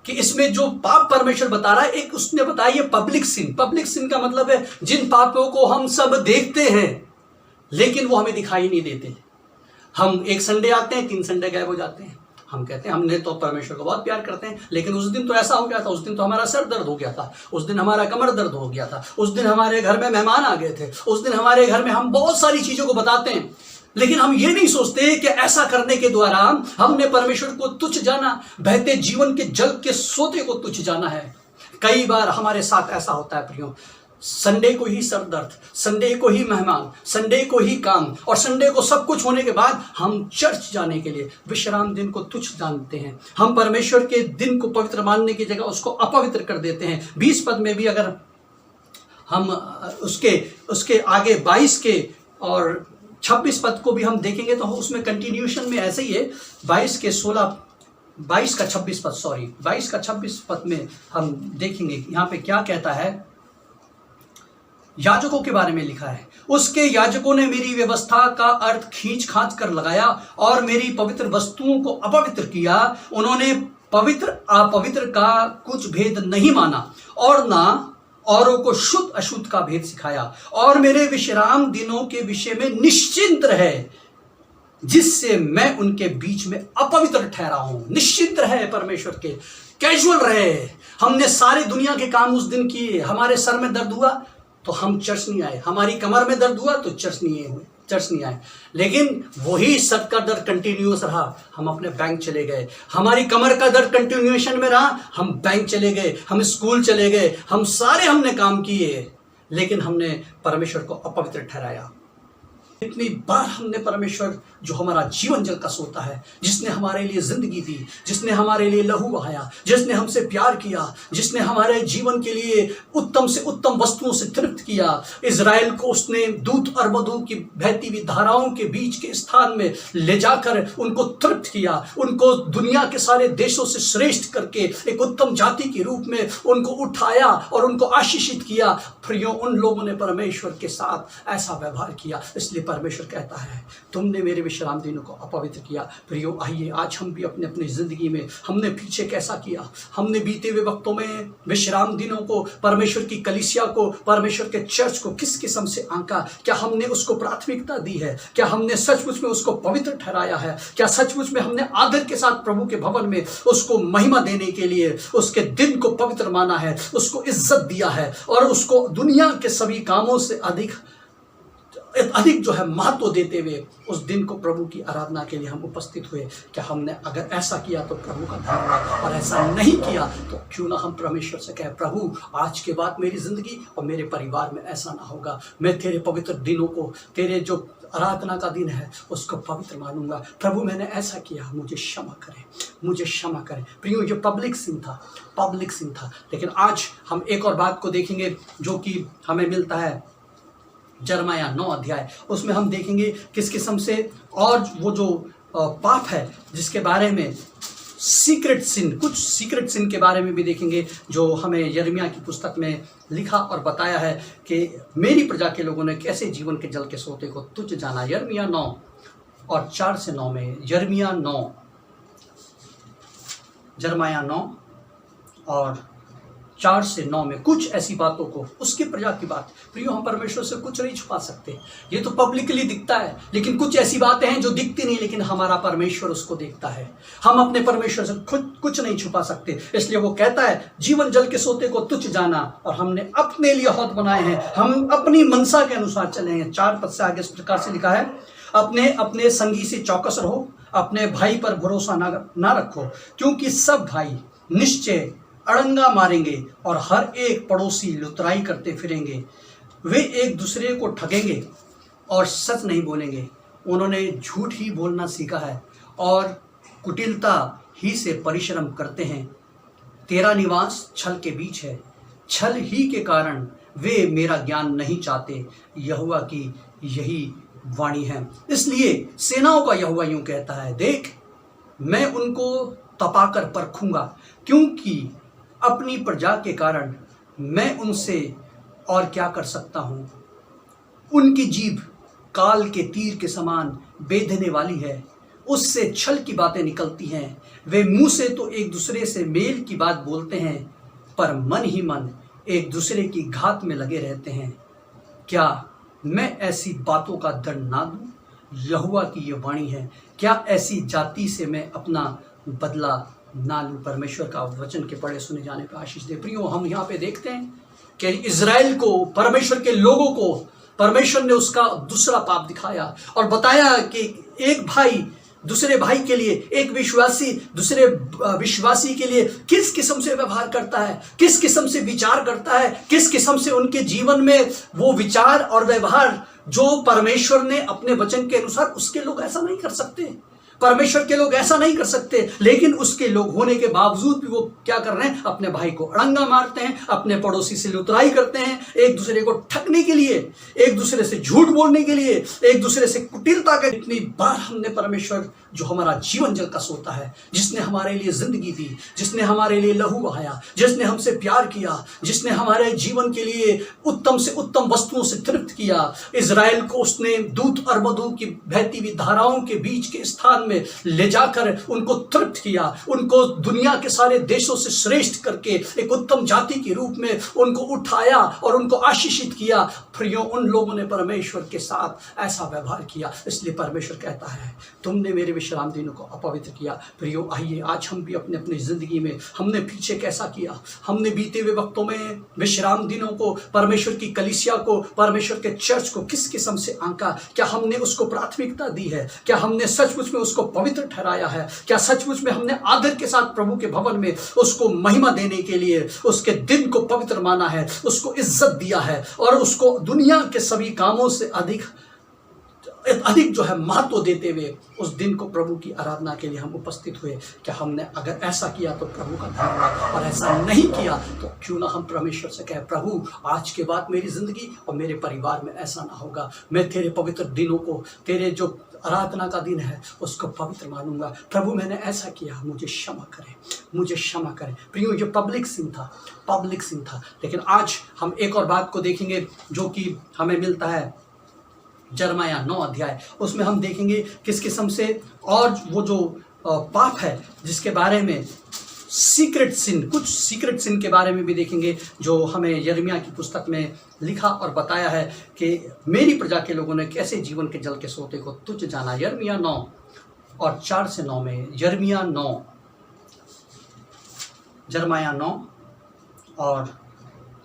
कि इसमें जो पाप परमेश्वर बता रहा है, एक उसने बताया ये पब्लिक सिन का मतलब है जिन पापों को हम सब देखते हैं लेकिन वो हमें दिखाई नहीं देते। हम एक संडे आते हैं, 3 संडे गायब हो जाते हैं। हम कहते हैं हमने तो परमेश्वर को बहुत प्यार करते हैं, लेकिन उस दिन तो ऐसा हो गया था, उस दिन तो हमारा सर दर्द हो गया था, उस दिन हमारा कमर दर्द हो गया था, उस दिन हमारे घर में मेहमान आ गए थे, उस दिन हमारे घर में हम बहुत सारी चीज़ों को बताते हैं, लेकिन हम ये नहीं सोचते कि ऐसा करने के द्वारा हमने परमेश्वर को तुच्छ जाना, बहते जीवन के जल के सोते को तुच्छ जाना है। कई बार हमारे साथ ऐसा होता है प्रियो, संडे को ही सर दर्द, संडे को ही मेहमान, संडे को ही काम, और संडे को सब कुछ होने के बाद हम चर्च जाने के लिए विश्राम दिन को तुच्छ जानते हैं। हम परमेश्वर के दिन को पवित्र मानने की जगह उसको अपवित्र कर देते हैं। 20 पद में भी अगर हम उसके आगे 22 के और 26 पद को भी हम देखेंगे तो उसमें कंटिन्यूशन में ऐसे ही है। 22 का 26 पद में हम देखेंगे यहाँ पे क्या कहता है। याजकों के बारे में लिखा है, उसके याजकों ने मेरी व्यवस्था का अर्थ खींच खांच कर लगाया और मेरी पवित्र वस्तुओं को अपवित्र किया। उन्होंने पवित्र अपवित्र का कुछ भेद नहीं माना और ना औरों को शुद्ध अशुद्ध का भेद सिखाया, और मेरे विश्राम दिनों के विषय में निश्चिंत रहे, जिससे मैं उनके बीच में अपवित्र ठहरा हूं। निश्चिंत रहे परमेश्वर के, कैजुअल रहे। हमने सारी दुनिया के काम उस दिन किए। हमारे सर में दर्द हुआ तो हम चर्च नहीं आए, हमारी कमर में दर्द हुआ तो चर्च नहीं आए, लेकिन वही सर का दर्द कंटिन्यूअस रहा, हम अपने बैंक चले गए। हमारी कमर का दर्द कंटिन्यूएशन में रहा, हम बैंक चले गए, हम स्कूल चले गए, हमने काम किए, लेकिन हमने परमेश्वर को अपवित्र ठहराया। इतनी बार हमने परमेश्वर जो हमारा जीवन जल का सोता है, जिसने हमारे लिए जिंदगी दी, जिसने हमारे लिए लहू बहाया, जिसने हमसे प्यार किया, जिसने हमारे जीवन के लिए उत्तम से उत्तम वस्तुओं से तृप्त किया। इजराइल को उसने दूध और मधु की बहती हुई धाराओं के बीच के स्थान में ले जाकर उनको तृप्त किया, उनको दुनिया के सारे देशों से श्रेष्ठ करके एक उत्तम जाति के रूप में उनको उठाया और उनको आशीषित किया। प्रियो, उन लोगों ने परमेश्वर के साथ ऐसा व्यवहार किया, इसलिए परमेश्वर कहता है तुमने मेरे विश्राम दिनों को अपवित्र किया। प्रियो, आइए आज हम भी अपने अपनी जिंदगी में हमने पीछे कैसा किया। हमने बीते हुए वक्तों में विश्राम दिनों को, परमेश्वर की कलीसिया को, परमेश्वर के चर्च को किस किस्म से आंका। क्या हमने उसको प्राथमिकता दी है? क्या हमने सचमुच में उसको पवित्र ठहराया है? क्या सचमुच में हमने आदर के साथ प्रभु के भवन में उसको महिमा देने के लिए उसके दिन को पवित्र माना है, उसको इज्जत दिया है और उसको दुनिया के सभी कामों से अधिक जो है महत्व देते हुए उस दिन को प्रभु की आराधना के लिए हम उपस्थित हुए? क्या हमने अगर ऐसा किया तो प्रभु का धन्यवाद, और ऐसा नहीं किया तो क्यों ना हम परमेश्वर से कहें, प्रभु आज के बाद मेरी जिंदगी और मेरे परिवार में ऐसा ना होगा। मैं तेरे पवित्र दिनों को, तेरे जो आराधना का दिन है उसको पवित्र मानूंगा। प्रभु मैंने ऐसा किया, मुझे क्षमा करें। प्रियो, ये पब्लिक सिन था, लेकिन आज हम एक और बात को देखेंगे जो कि हमें मिलता है यिर्मयाह 9 अध्याय। उसमें हम देखेंगे किस किस्म से, और वो जो पाप है जिसके बारे में कुछ सीक्रेट सिन के बारे में भी देखेंगे, जो हमें यिर्मयाह की पुस्तक में लिखा और बताया है कि मेरी प्रजा के लोगों ने कैसे जीवन के जल के सोते को तुच्छ जाना। यिर्मयाह 9 और 4 से 9 में, यिर्मयाह 9 और 4 से 9 में कुछ ऐसी बातों को, उसकी प्रजा की बात। प्रियो, हम परमेश्वर से कुछ नहीं छुपा सकते। ये तो पब्लिकली दिखता है, लेकिन कुछ ऐसी बातें हैं जो दिखती नहीं, लेकिन हमारा परमेश्वर उसको देखता है। हम अपने परमेश्वर से खुद कुछ नहीं छुपा सकते। इसलिए वो कहता है जीवन जल के सोते को तुच्छ जाना, और हमने अपने लिए हौद बनाए हैं, हम अपनी मनसा के अनुसार चलेंगे। 4 पद से आगे इस प्रकार से लिखा है, अपने संगी से चौकस रहो, अपने भाई पर भरोसा ना रखो, क्योंकि सब भाई निश्चय अड़ंगा मारेंगे और हर एक पड़ोसी लुतराई करते फिरेंगे। वे एक दूसरे को ठगेंगे और सच नहीं बोलेंगे। उन्होंने झूठ ही बोलना सीखा है और कुटिलता ही से परिश्रम करते हैं। तेरा निवास छल के बीच है, छल ही के कारण वे मेरा ज्ञान नहीं चाहते। यहोवा की यही वाणी है। इसलिए सेनाओं का यहोवा यूं कहता है, देख मैं उनको तपाकर परखूंगा, क्योंकि अपनी प्रजा के कारण मैं उनसे और क्या कर सकता हूँ। उनकी जीभ काल के तीर के समान बेधने वाली है, उससे छल की बातें निकलती हैं। वे मुंह से तो एक दूसरे से मेल की बात बोलते हैं, पर मन ही मन एक दूसरे की घात में लगे रहते हैं। क्या मैं ऐसी बातों का दंड ना दूं? यहोवा की ये वाणी है। क्या ऐसी जाति से मैं अपना बदला ना लूं। परमेश्वर का वचन के पढ़े सुने जाने पर आशीष दे। प्रियो, हम यहाँ पे देखते हैं कि इजराइल को, परमेश्वर के लोगों को परमेश्वर ने उसका दूसरा पाप दिखाया और बताया कि एक भाई दूसरे भाई के लिए, एक विश्वासी दूसरे विश्वासी के लिए किस किस्म से व्यवहार करता है, किस किस्म से विचार करता है, किस किस्म से उनके जीवन में वो विचार और व्यवहार जो परमेश्वर ने अपने वचन के अनुसार, उसके लोग ऐसा नहीं कर सकते। परमेश्वर के लोग ऐसा नहीं कर सकते, लेकिन उसके लोग होने के बावजूद भी वो क्या कर रहे हैं? अपने भाई को अड़ंगा मारते हैं, अपने पड़ोसी से लुतराई करते हैं, एक दूसरे को ठगने के लिए, एक दूसरे से झूठ बोलने के लिए, एक दूसरे से कुटिलता के। इतनी बार हमने परमेश्वर जो हमारा जीवन जल का सोता है, जिसने हमारे लिए जिंदगी दी, जिसने हमारे लिए लहू बहाया, जिसने हमसे प्यार किया, जिसने हमारे जीवन के लिए उत्तम से उत्तम वस्तुओं से तृप्त किया, इजराइल को उसने दूध और मधु की बहती हुई धाराओं के बीच के स्थान में ले जाकर उनको तृप्त किया, उनको दुनिया के सारे देशों से श्रेष्ठ करके एक उत्तम जाति के रूप में उनको उठाया और उनको आशीषित किया। प्रियो, उन लोगों ने परमेश्वर के साथ ऐसा व्यवहार किया, इसलिए परमेश्वर कहता है तुमने मेरे विश्राम दिनों को अपवित्र किया। प्रियो, आइए आज हम भी अपने अपनी जिंदगी में हमने पीछे कैसा किया, हमने बीते हुए वक्तों में विश्राम दिनों को, परमेश्वर की कलीसिया को, परमेश्वर के चर्च को किस किस्म से आंका? क्या हमने उसको प्राथमिकता दी है? क्या हमने सचमुच में उसको पवित्र ठहराया है? क्या सचमुच में हमने आदर के साथ प्रभु के भवन में उसको महिमा देने के लिए उसके दिन को पवित्र माना है, उसको इज्जत दिया है और उसको दुनिया के सभी कामों से अधिक जो है महत्व देते हुए उस दिन को प्रभु की आराधना के लिए हम उपस्थित हुए? क्या हमने अगर ऐसा किया तो प्रभु का धन्यवाद, और ऐसा नहीं किया तो क्यों ना हम परमेश्वर से कहें, प्रभु आज के बाद मेरी जिंदगी और मेरे परिवार में ऐसा ना होगा, मैं तेरे पवित्र दिनों को, तेरे जो आराधना का दिन है उसको पवित्र मानूंगा। प्रभु मैंने ऐसा किया, मुझे क्षमा करें, मुझे क्षमा करें। प्रियो, ये पब्लिक सिन था। लेकिन आज हम एक और बात को देखेंगे जो कि हमें मिलता है यिर्मयाह 9 अध्याय। उसमें हम देखेंगे किस किस्म से और वो जो पाप है जिसके बारे में कुछ सीक्रेट सिन के बारे में भी देखेंगे, जो हमें यिर्मयाह की पुस्तक में लिखा और बताया है कि मेरी प्रजा के लोगों ने कैसे जीवन के जल के सोते को तुच्छ जाना। यिर्मयाह 9 और 4 से 9 में, यिर्मयाह 9 और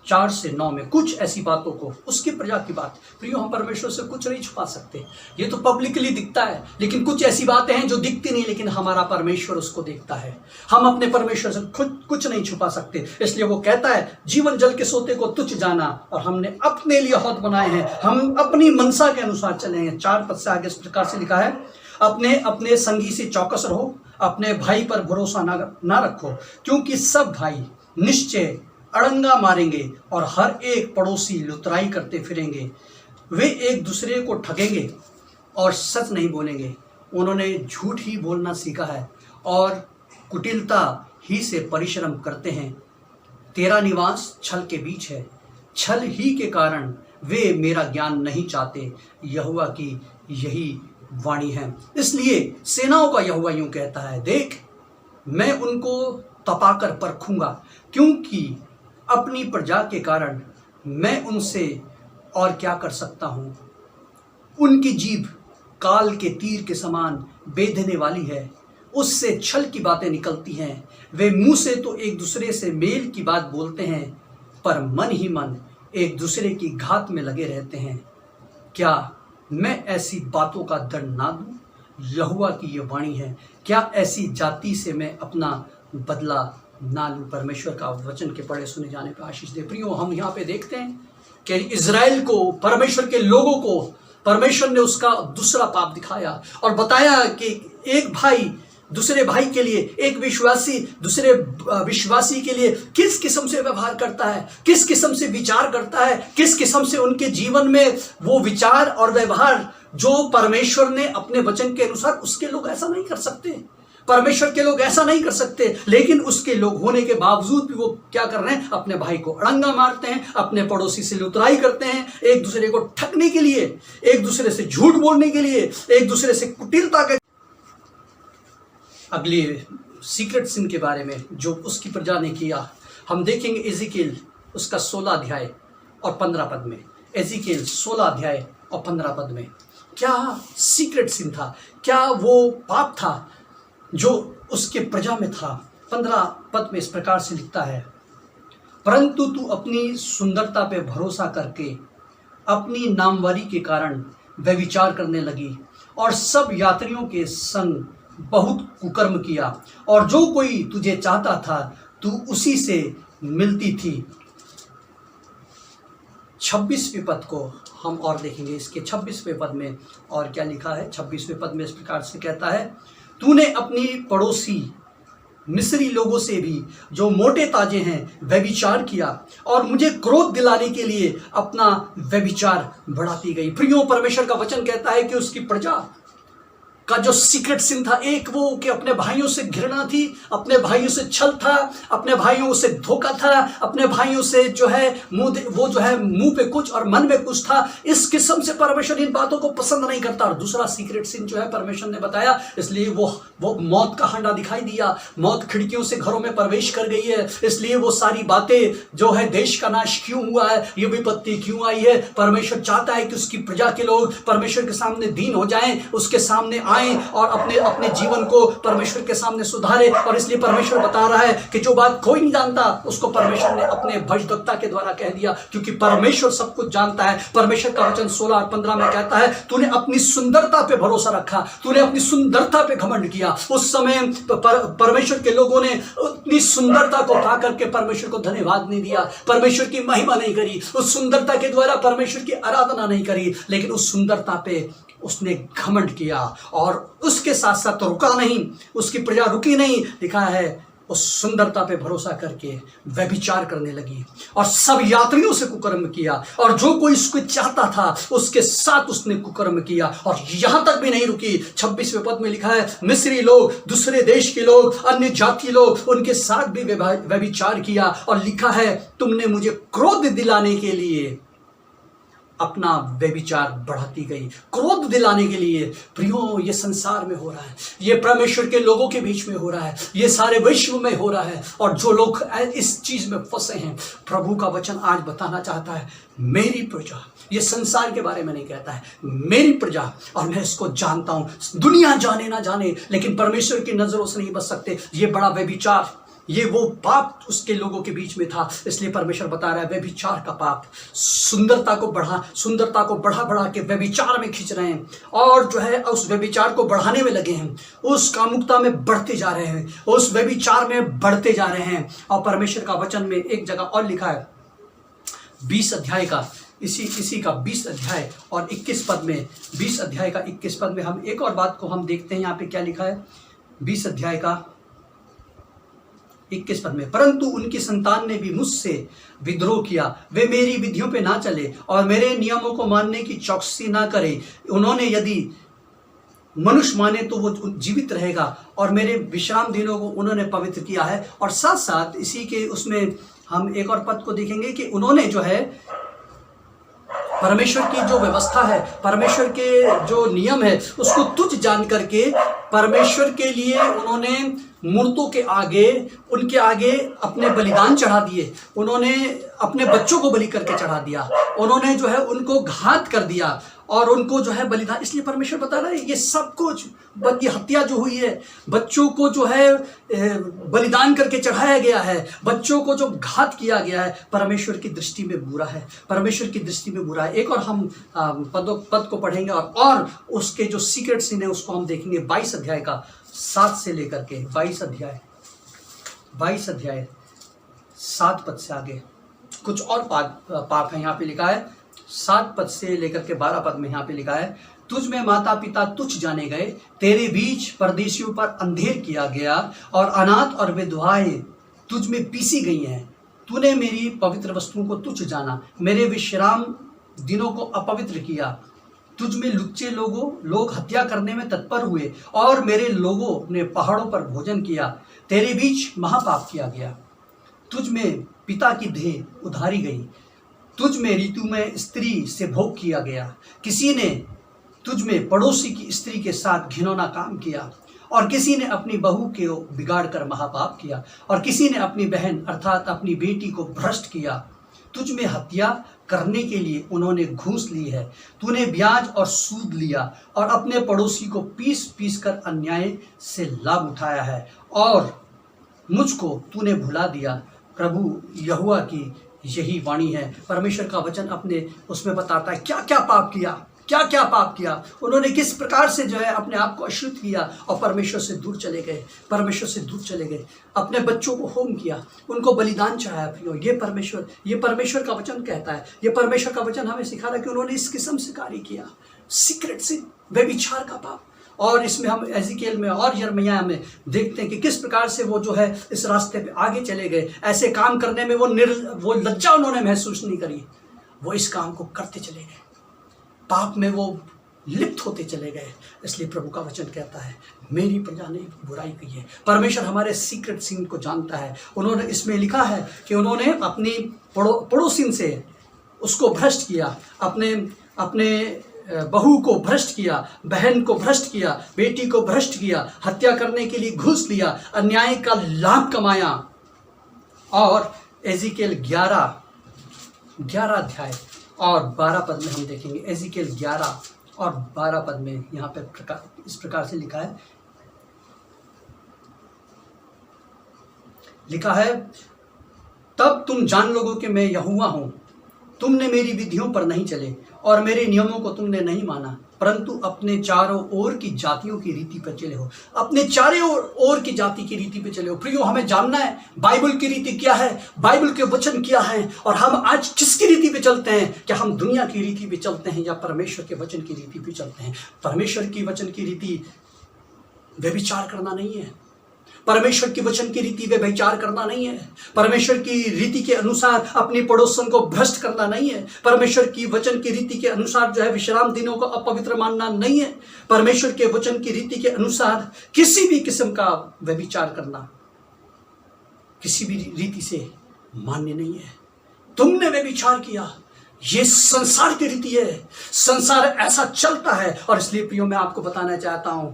4 से 9 में कुछ ऐसी बातों को, उसकी प्रजा की बात। प्रियो, हम परमेश्वर से कुछ नहीं छुपा सकते, ये तो पब्लिकली दिखता है, लेकिन कुछ ऐसी बातें हैं जो दिखती नहीं, लेकिन हमारा परमेश्वर उसको देखता है। हम अपने परमेश्वर से कुछ नहीं छुपा सकते, इसलिए वो कहता है जीवन जल के सोते को तुच्छ जाना, और हमने अपने लिए हौद बनाए हैं, हम अपनी मनसा के अनुसार चलेंगे। 4 पद से आगे इस प्रकार से लिखा है, अपने संगी से चौकस रहो, अपने भाई पर भरोसा ना रखो, क्योंकि सब भाई निश्चय अड़ंगा मारेंगे और हर एक पड़ोसी लुतराई करते फिरेंगे। वे एक दूसरे को ठगेंगे और सच नहीं बोलेंगे। उन्होंने झूठ ही बोलना सीखा है और कुटिलता ही से परिश्रम करते हैं। तेरा निवास छल के बीच है, छल ही के कारण वे मेरा ज्ञान नहीं चाहते। यहोवा की यही वाणी है। इसलिए सेनाओं का यहोवा यूं कहता है, देख मैं उनको तपाकर परखूंगा, क्योंकि अपनी प्रजा के कारण मैं उनसे और क्या कर सकता हूँ। उनकी जीभ काल के तीर के समान बेधने वाली है, उससे छल की बातें निकलती हैं। वे मुंह से तो एक दूसरे से मेल की बात बोलते हैं, पर मन ही मन एक दूसरे की घात में लगे रहते हैं। क्या मैं ऐसी बातों का दंड ना दूं? यहोवा की ये वाणी है। क्या ऐसी जाति से मैं अपना बदला ना लूं? परमेश्वर का वचन के पढ़े सुने जाने पर आशीष दे। प्रियो, हम यहाँ पे देखते हैं कि इजराइल को, परमेश्वर के लोगों को परमेश्वर ने उसका दूसरा पाप दिखाया और बताया कि एक भाई दूसरे भाई के लिए, एक विश्वासी दूसरे विश्वासी के लिए किस किस्म से व्यवहार करता है, किस किस्म से विचार करता है, किस किस्म से उनके जीवन में वो विचार और व्यवहार जो परमेश्वर ने अपने वचन के अनुसार, उसके लोग ऐसा नहीं कर सकते। परमेश्वर के लोग ऐसा नहीं कर सकते, लेकिन उसके लोग होने के बावजूद भी वो क्या कर रहे हैं? अपने भाई को अड़ंगा मारते हैं, अपने पड़ोसी से लुतराई करते हैं, एक दूसरे को ठगने के लिए, एक दूसरे से झूठ बोलने के लिए, एक दूसरे से कुटिलता के। अगली सीक्रेट सिन के बारे में जो उसकी प्रजा ने किया, हम देखेंगे एजिकेल उसका 16 अध्याय और 15 पद में। एजिकेल 16 अध्याय और 15 पद में क्या सीक्रेट सिन था, क्या वो पाप था जो उसके प्रजा में था। 15 पद में इस प्रकार से लिखता है, परंतु तू अपनी सुंदरता पे भरोसा करके अपनी नामवरी के कारण व्यभिचार करने लगी और सब यात्रियों के संग बहुत कुकर्म किया, और जो कोई तुझे चाहता था तू उसी से मिलती थी। 26वें पद को हम और देखेंगे। इसके 26वें पद में और क्या लिखा है। 26वें पद में इस प्रकार से कहता है, तूने अपनी पड़ोसी मिस्री लोगों से भी जो मोटे ताजे हैं व्यभिचार किया और मुझे क्रोध दिलाने के लिए अपना व्यभिचार बढ़ाती गई। प्रियो, परमेश्वर का वचन कहता है कि उसकी प्रजा का जो सीक्रेट सिन था, एक वो कि अपने भाइयों से घृणा थी, अपने भाइयों से छल था, अपने भाइयों से धोखा था, अपने भाइयों से जो है मुंह पे कुछ और मन में कुछ था। इस किस्म से परमेश्वर इन बातों को पसंद नहीं करता। और दूसरा सीक्रेट सिन जो है परमेश्वर ने बताया, इसलिए वो मौत का हंडा दिखाई दिया। मौत खिड़कियों से घरों में प्रवेश कर गई है। इसलिए वो सारी बातें जो है, देश का नाश क्यों हुआ है, ये विपत्ति क्यों आई है, परमेश्वर चाहता है कि उसकी प्रजा के लोग परमेश्वर के सामने दीन हो जाएं, उसके सामने आए और अपने जीवन को परमेश्वर के सामने सुधारे। और इसलिए परमेश्वर बता रहा है कि जो बात कोई नहीं जानता उसको परमेश्वर ने अपने भजदत्ता के द्वारा कह दिया, क्योंकि परमेश्वर सब कुछ जानता है। परमेश्वर का वचन 16 और 15 में कहता है, तूने अपनी सुंदरता पे भरोसा रखा, तूने अपनी सुंदरता पे घमंड किया। उस समय परमेश्वर के लोगों ने अपनी सुंदरता को पा करके परमेश्वर को धन्यवाद नहीं दिया, परमेश्वर की महिमा नहीं करी, उस सुंदरता के द्वारा परमेश्वर की आराधना नहीं करी, लेकिन उस सुंदरता पे उसने घमंड किया। और उसके साथ साथ तो रुका नहीं, उसकी प्रजा रुकी नहीं। लिखा है उस सुंदरता पे भरोसा करके व्यभिचार करने लगी और सब यात्रियों से कुकर्म किया, और जो कोई इसको चाहता था उसके साथ उसने कुकर्म किया। और यहां तक भी नहीं रुकी। 26वें पद में लिखा है, मिस्री लोग, दूसरे देश के लोग, अन्य जाति लोग, उनके साथ भी व्यभिचार किया। और लिखा है, तुमने मुझे क्रोध दिलाने के लिए अपना व्यभिचार बढ़ाती गई। क्रोध दिलाने के लिए। प्रियो, ये संसार में हो रहा है, ये परमेश्वर के लोगों के बीच में हो रहा है, ये सारे विश्व में हो रहा है। और जो लोग इस चीज में फंसे हैं, प्रभु का वचन आज बताना चाहता है, मेरी प्रजा, ये संसार के बारे में नहीं कहता है, मेरी प्रजा, और मैं इसको जानता हूं। दुनिया जाने ना जाने, लेकिन परमेश्वर की नजरों से नहीं बच सकते। ये बड़ा व्यभिचार, ये वो पाप उसके लोगों के बीच में था। इसलिए परमेश्वर बता रहा है, व्यभिचार का पाप, सुंदरता को बढ़ा के व्यभिचार में खींच रहे हैं, और जो है उस व्यभिचार को बढ़ाने में लगे हैं, उस कामुकता में बढ़ते जा रहे हैं, उस व्यभिचार में बढ़ते जा रहे हैं। और परमेश्वर का वचन में एक जगह और लिखा है, 20 अध्याय का, इसी का 20 अध्याय और 21 पद में, 20 अध्याय का 21 पद में हम एक और बात को हम देखते हैं। यहाँ पे क्या लिखा है, 20 अध्याय का 21 पद में, परंतु उनकी संतान ने भी मुझसे विद्रोह किया, वे मेरी विधियों पे ना चले और मेरे नियमों को मानने की चौकसी ना करे। उन्होंने यदि मनुष्य माने तो वो जीवित रहेगा, और मेरे विश्राम दिनों को उन्होंने पवित्र किया है। और साथ साथ इसी के उसमें हम एक और पद को देखेंगे कि उन्होंने जो है परमेश्वर की जो व्यवस्था है, परमेश्वर के जो नियम है, उसको तुच्छ जान करके परमेश्वर के लिए उन्होंने मूर्तों के आगे, उनके आगे अपने बलिदान चढ़ा दिए, उन्होंने अपने बच्चों को बलि करके चढ़ा दिया, उन्होंने जो है उनको घात कर दिया और उनको जो है बलिदान। इसलिए परमेश्वर बता रहा है, ये सब कुछ, ये हत्या जो हुई है, बच्चों को जो है बलिदान करके चढ़ाया गया है, बच्चों को जो घात किया गया है, परमेश्वर की दृष्टि में बुरा है, परमेश्वर की दृष्टि में बुरा है। एक और हम पद को पढ़ेंगे और उसके जो सीक्रेट सीन है उसको हम देखेंगे। 22 अध्याय का 7 से लेकर के 22 अध्याय 7 पद से आगे कुछ और पाप है। यहाँ पे लिखा है 7 पद से लेकर के 12 पद में यहाँ पे लिखा है, तुझ में माता पिता तुच्छ जाने गए, तेरे बीच परदेशियों पर अंधेर किया गया और अनाथ और विधवाएं तुझ में पीसी गई हैं। तूने मेरी पवित्र वस्तुओं को तुच्छ जाना, मेरे विश्राम दिनों को अपवित्र किया। तुझ में लुच्चे लोग हत्या करने में तत्पर हुए और मेरे लोगों ने पहाड़ों पर भोजन किया। तेरे बीच महापाप किया गया, तुझ में पिता की देह उधारी गई, तुझ में ऋतु में स्त्री से भोग किया गया। किसी ने तुझ में पड़ोसी की स्त्री के साथ घिनौना काम किया, और किसी ने अपनी बहू को बिगाड़ कर महापाप किया, और किसी ने अपनी बहन अर्थात अपनी बेटी को भ्रष्ट किया। तुझ में हत्या करने के लिए उन्होंने घूस ली है। तूने ब्याज और सूद लिया और अपने पड़ोसी को पीस पीस कर अन्याय से लाभ उठाया है और मुझको तूने भुला दिया। प्रभु यहोवा की यही वाणी है। परमेश्वर का वचन अपने उसमें बताता है क्या क्या पाप किया, क्या क्या पाप किया, उन्होंने किस प्रकार से जो है अपने आप को अशुद्ध किया और परमेश्वर से दूर चले गए, परमेश्वर से दूर चले गए। अपने बच्चों को होम किया, उनको बलिदान चढ़ाया। प्रियो, ये परमेश्वर का वचन कहता है, ये परमेश्वर का वचन हमें सिखा रहा है कि उन्होंने इस किस्म से कार्य किया, सीक्रेट सिन, व्यभिचार का पाप। और इसमें हम एजिकेल में और यिर्मयाह में देखते हैं कि किस प्रकार से वो जो है इस रास्ते पे आगे चले गए। ऐसे काम करने में वो लज्जा उन्होंने महसूस नहीं करी, वो इस काम को करते चले गए, पाप में वो लिप्त होते चले गए। इसलिए प्रभु का वचन कहता है मेरी प्रजा ने बुराई की है। परमेश्वर हमारे सीक्रेट सीन को जानता है। उन्होंने इसमें लिखा है कि उन्होंने अपनी पड़ोसिन से उसको भ्रष्ट किया, अपने बहू को भ्रष्ट किया, बहन को भ्रष्ट किया, बेटी को भ्रष्ट किया, हत्या करने के लिए घूस लिया, अन्याय का लाभ कमाया। और एजिकेल 11 अध्याय और 12 पद में हम देखेंगे। एजिकेल 11 और 12 पद में यहाँ पे इस प्रकार से लिखा है तब तुम जान लोगो कि मैं यहोवा हूँ। तुमने मेरी विधियों पर नहीं चले और मेरे नियमों को तुमने नहीं माना, परंतु अपने चारों ओर की जातियों की रीति पर चले हो। अपने चारों ओर की जाति की रीति पर चले हो। प्रियो, हमें जानना है बाइबल की रीति क्या है, बाइबल के वचन क्या है, और हम आज किसकी रीति पे चलते हैं। क्या हम दुनिया की रीति पे चलते हैं या परमेश्वर के वचन की रीति पे चलते हैं। परमेश्वर की वचन की रीति व्यभिचार करना नहीं है, परमेश्वर की वचन की रीति में व्यभिचार करना नहीं है, परमेश्वर की रीति के अनुसार अपने पड़ोसन को भ्रष्ट करना नहीं है, परमेश्वर की वचन की रीति के अनुसार जो है विश्राम दिनों को अपवित्र मानना नहीं है, परमेश्वर के वचन की रीति के अनुसार किसी भी किस्म का व्यभिचार करना किसी भी रीति से मान्य नहीं है। तुमने व्यभिचार किया, ये संसार की रीति है, संसार ऐसा चलता है। और इसलिए प्रियो, मैं आपको बताना चाहता हूं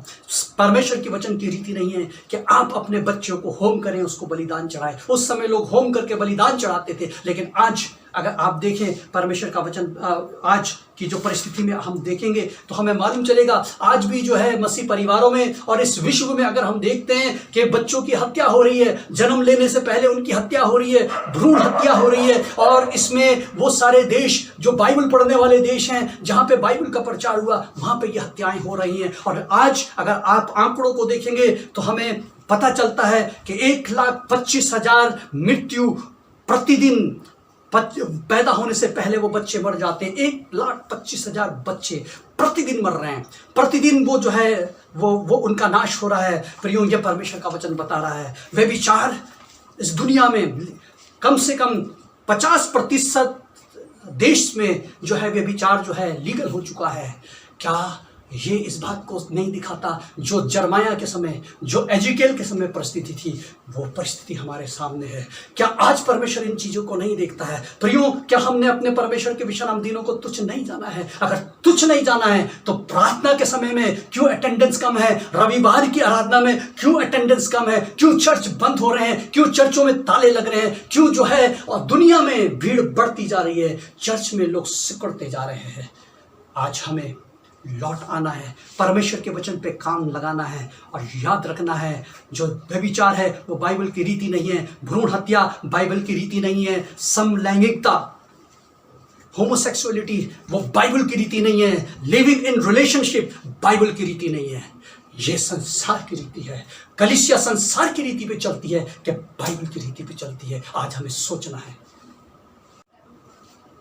परमेश्वर की वचन की रीति नहीं है कि आप अपने बच्चों को होम करें, उसको बलिदान चढ़ाएं। उस समय लोग होम करके बलिदान चढ़ाते थे, लेकिन आज अगर आप देखें परमेश्वर का वचन, आज की जो परिस्थिति में हम देखेंगे तो हमें मालूम चलेगा आज भी जो है मसीह परिवारों में और इस विश्व में अगर हम देखते हैं कि बच्चों की हत्या हो रही है, जन्म लेने से पहले उनकी हत्या हो रही है, भ्रूण हत्या हो रही है। और इसमें वो सारे देश जो बाइबल पढ़ने वाले देश हैं, जहां पे बाइबल का प्रचार हुआ, वहां पे ये हत्याएं हो रही हैं। और आज अगर आप आंकड़ों को देखेंगे तो हमें पता चलता है कि 1,25,000 मृत्यु प्रतिदिन पैदा होने से पहले वो बच्चे मर जाते हैं। 1,25,000 बच्चे प्रतिदिन मर रहे हैं, प्रतिदिन वो जो है वो उनका नाश हो रहा है। प्रियो, ये परमेश्वर का वचन बता रहा है व्यभिचार इस दुनिया में कम से कम 50% देश में जो है व्यभिचार जो है लीगल हो चुका है। क्या ये इस बात को नहीं दिखाता जो जरमाया के समय, जो एजिकेल के समय परिस्थिति थी, वो परिस्थिति हमारे सामने है। क्या आज परमेश्वर इन चीजों को नहीं देखता है? प्रियो, क्या हमने अपने परमेश्वर के विश्राम दिनों को तुच्छ नहीं जाना है? अगर तुच्छ नहीं जाना है तो प्रार्थना के समय में क्यों अटेंडेंस कम है? रविवार की आराधना में क्यों अटेंडेंस कम है? क्यों चर्च बंद हो रहे हैं? क्यों चर्चों में ताले लग रहे हैं? क्यों जो है और दुनिया में भीड़ बढ़ती जा रही है, चर्च में लोग सिकुड़ते जा रहे हैं? आज हमें लौट आना है, परमेश्वर के वचन पे काम लगाना है और याद रखना है जो व्यभिचार है वो बाइबल की रीति नहीं है, भ्रूण हत्या बाइबल की रीति नहीं है, समलैंगिकता होमोसेक्सुअलिटी वो बाइबल की रीति नहीं है, लिविंग इन रिलेशनशिप बाइबल की रीति नहीं है, ये संसार की रीति है। कलीसिया संसार की रीति पे चलती है कि बाइबल की रीति पे चलती है। आज हमें सोचना है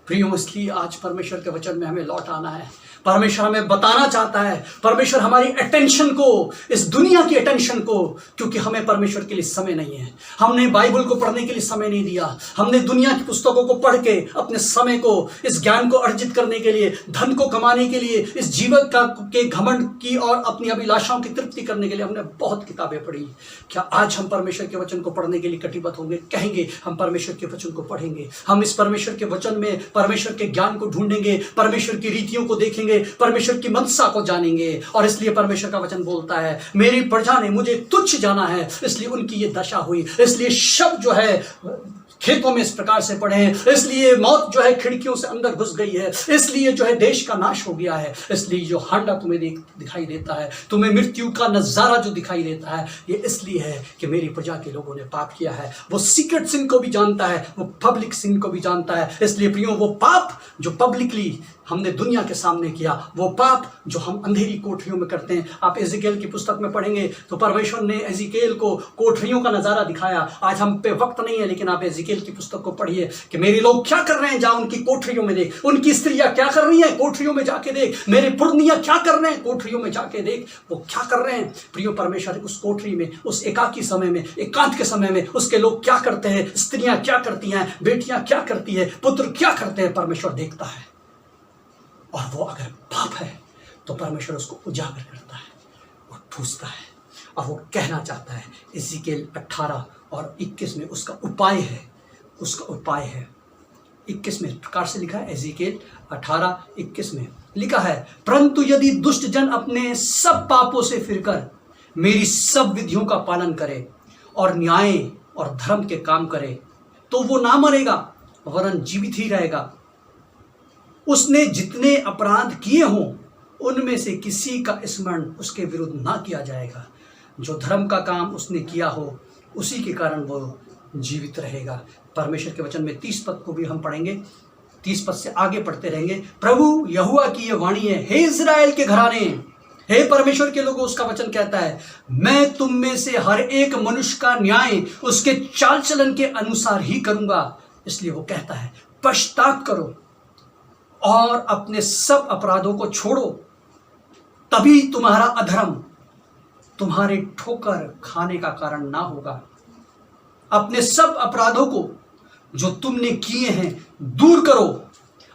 प्रियो, इसलिए आज परमेश्वर के वचन में हमें लौट आना है। परमेश्वर हमें बताना चाहता है, परमेश्वर हमारी अटेंशन को, इस दुनिया की अटेंशन को, क्योंकि हमें परमेश्वर के लिए समय नहीं है, हमने बाइबल को पढ़ने के लिए समय नहीं दिया, हमने दुनिया की पुस्तकों को पढ़ के अपने समय को इस ज्ञान को अर्जित करने के लिए, धन को कमाने के लिए, इस जीवन के घमंड की और अपनी अभिलाषाओं की तृप्ति करने के लिए हमने बहुत किताबें पढ़ी। क्या आज हम परमेश्वर के वचन को पढ़ने के लिए कटिबद्ध होंगे? कहेंगे हम परमेश्वर के वचन को पढ़ेंगे, हम इस परमेश्वर के वचन में परमेश्वर के ज्ञान को ढूंढेंगे, परमेश्वर की रीतियों को देखेंगे, परमेश्वर की मनसा को जानेंगे। और इसलिए परमेश्वर का वचन बोलता है मेरी प्रजा ने मुझे तुच्छ जाना है, इसलिए उनकी ये दशा हुई। इसलिए शब्द जो है खेतों में इस प्रकार से पड़े हैं, इसलिए मौत जो है खिड़कियों से अंदर घुस गई है, इसलिए जो है देश का नाश हो गया है, इसलिए जो हांडा तुम्हें दिखाई देता है, तुम्हें मृत्यु का नजारा जो दिखाई देता है, ये इसलिए है कि मेरी प्रजा के लोगों ने पाप किया है। वो सीक्रेट सिन को भी जानता है, वो पब्लिक सिन को भी जानता है। इसलिए प्रियो, वो पाप जो पब्लिकली हमने दुनिया के सामने किया, वो पाप जो हम अंधेरी कोठरियों में करते हैं। आप एजिकेल की पुस्तक में पढ़ेंगे तो परमेश्वर ने एजिकेल को कोठरियों का नजारा दिखाया। आज हम पे वक्त नहीं है, लेकिन आप एजिकेल की पुस्तक को पढ़िए कि मेरे लोग क्या कर रहे हैं, जा उनकी कोठरियों में देख, उनकी स्त्रियां क्या कर रही हैं, कोठरियों में जाके देख, मेरे पुरनिया क्या कर रहे हैं, कोठरियों में जाके देख, वो क्या कर रहे हैं। प्रियो, परमेश्वर उस कोठरी में, उस एकाकी समय में, एकांत के समय में उसके लोग क्या करते हैं, स्त्रियां क्या करती हैं, बेटियां क्या करती है, पुत्र क्या करते हैं, परमेश्वर देखता है। और वो अगर पाप है तो परमेश्वर उसको उजागर करता है, वो ठूसता है, और वो कहना चाहता है। एजिकेल 18 और 21 में उसका उपाय है, उसका उपाय है। 21 में प्रकार से लिखा है, एजिकेल 18:21 में लिखा है, परंतु यदि दुष्ट जन अपने सब पापों से फिरकर मेरी सब विधियों का पालन करे और न्याय और धर्म के काम करे, तो वो ना मरेगा वरन जीवित ही रहेगा। उसने जितने अपराध किए हों उनमें से किसी का स्मरण उसके विरुद्ध ना किया जाएगा। जो धर्म का काम उसने किया हो उसी के कारण वो जीवित रहेगा। परमेश्वर के वचन में 30 पद को भी हम पढ़ेंगे, 30 पद से आगे पढ़ते रहेंगे। प्रभु यहोवा की यह वाणी है, हे इज़राइल के घराने, हे परमेश्वर के लोगों, उसका वचन कहता है, मैं तुम में से हर एक मनुष्य का न्याय उसके चाल चलन के अनुसार ही करूंगा। इसलिए वो कहता है, पश्चाताप करो और अपने सब अपराधों को छोड़ो, तभी तुम्हारा अधर्म तुम्हारे ठोकर खाने का कारण ना होगा। अपने सब अपराधों को जो तुमने किए हैं दूर करो,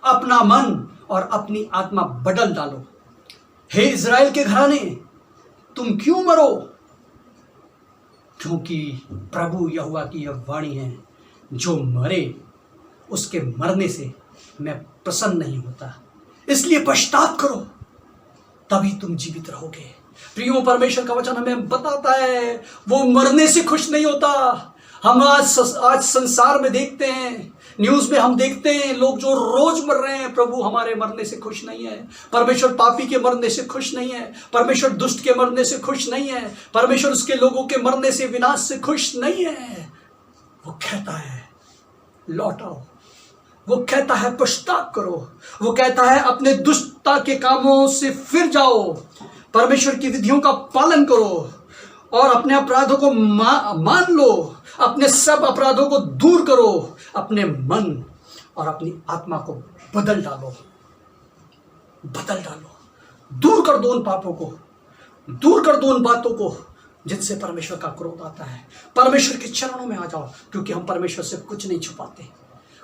अपना मन और अपनी आत्मा बदल डालो। हे इज़राइल के घराने, तुम क्यों मरो? क्योंकि प्रभु यहोवा की यह वाणी है, जो मरे उसके मरने से मैं प्रसन्न नहीं होता। इसलिए पश्चाताप करो, तभी तुम जीवित रहोगे। प्रियो, परमेश्वर का वचन हमें बताता है वो मरने से खुश नहीं होता। हम आज संसार में देखते हैं, न्यूज में हम देखते हैं लोग जो रोज मर रहे हैं। प्रभु हमारे मरने से खुश नहीं है, परमेश्वर पापी के मरने से खुश नहीं है, परमेश्वर दुष्ट के मरने से खुश नहीं है, परमेश्वर उसके लोगों के मरने से, विनाश से खुश नहीं है। वो कहता है लौट आओ, वो कहता है पश्चाताप करो, वो कहता है अपने दुष्टता के कामों से फिर जाओ, परमेश्वर की विधियों का पालन करो और अपने अपराधों को मान लो, अपने सब अपराधों को दूर करो, अपने मन और अपनी आत्मा को बदल डालो, बदल डालो। दूर कर दो उन पापों को, दूर कर दो उन बातों को जिनसे परमेश्वर का क्रोध आता है। परमेश्वर के चरणों में आ जाओ, क्योंकि हम परमेश्वर से कुछ नहीं छुपाते,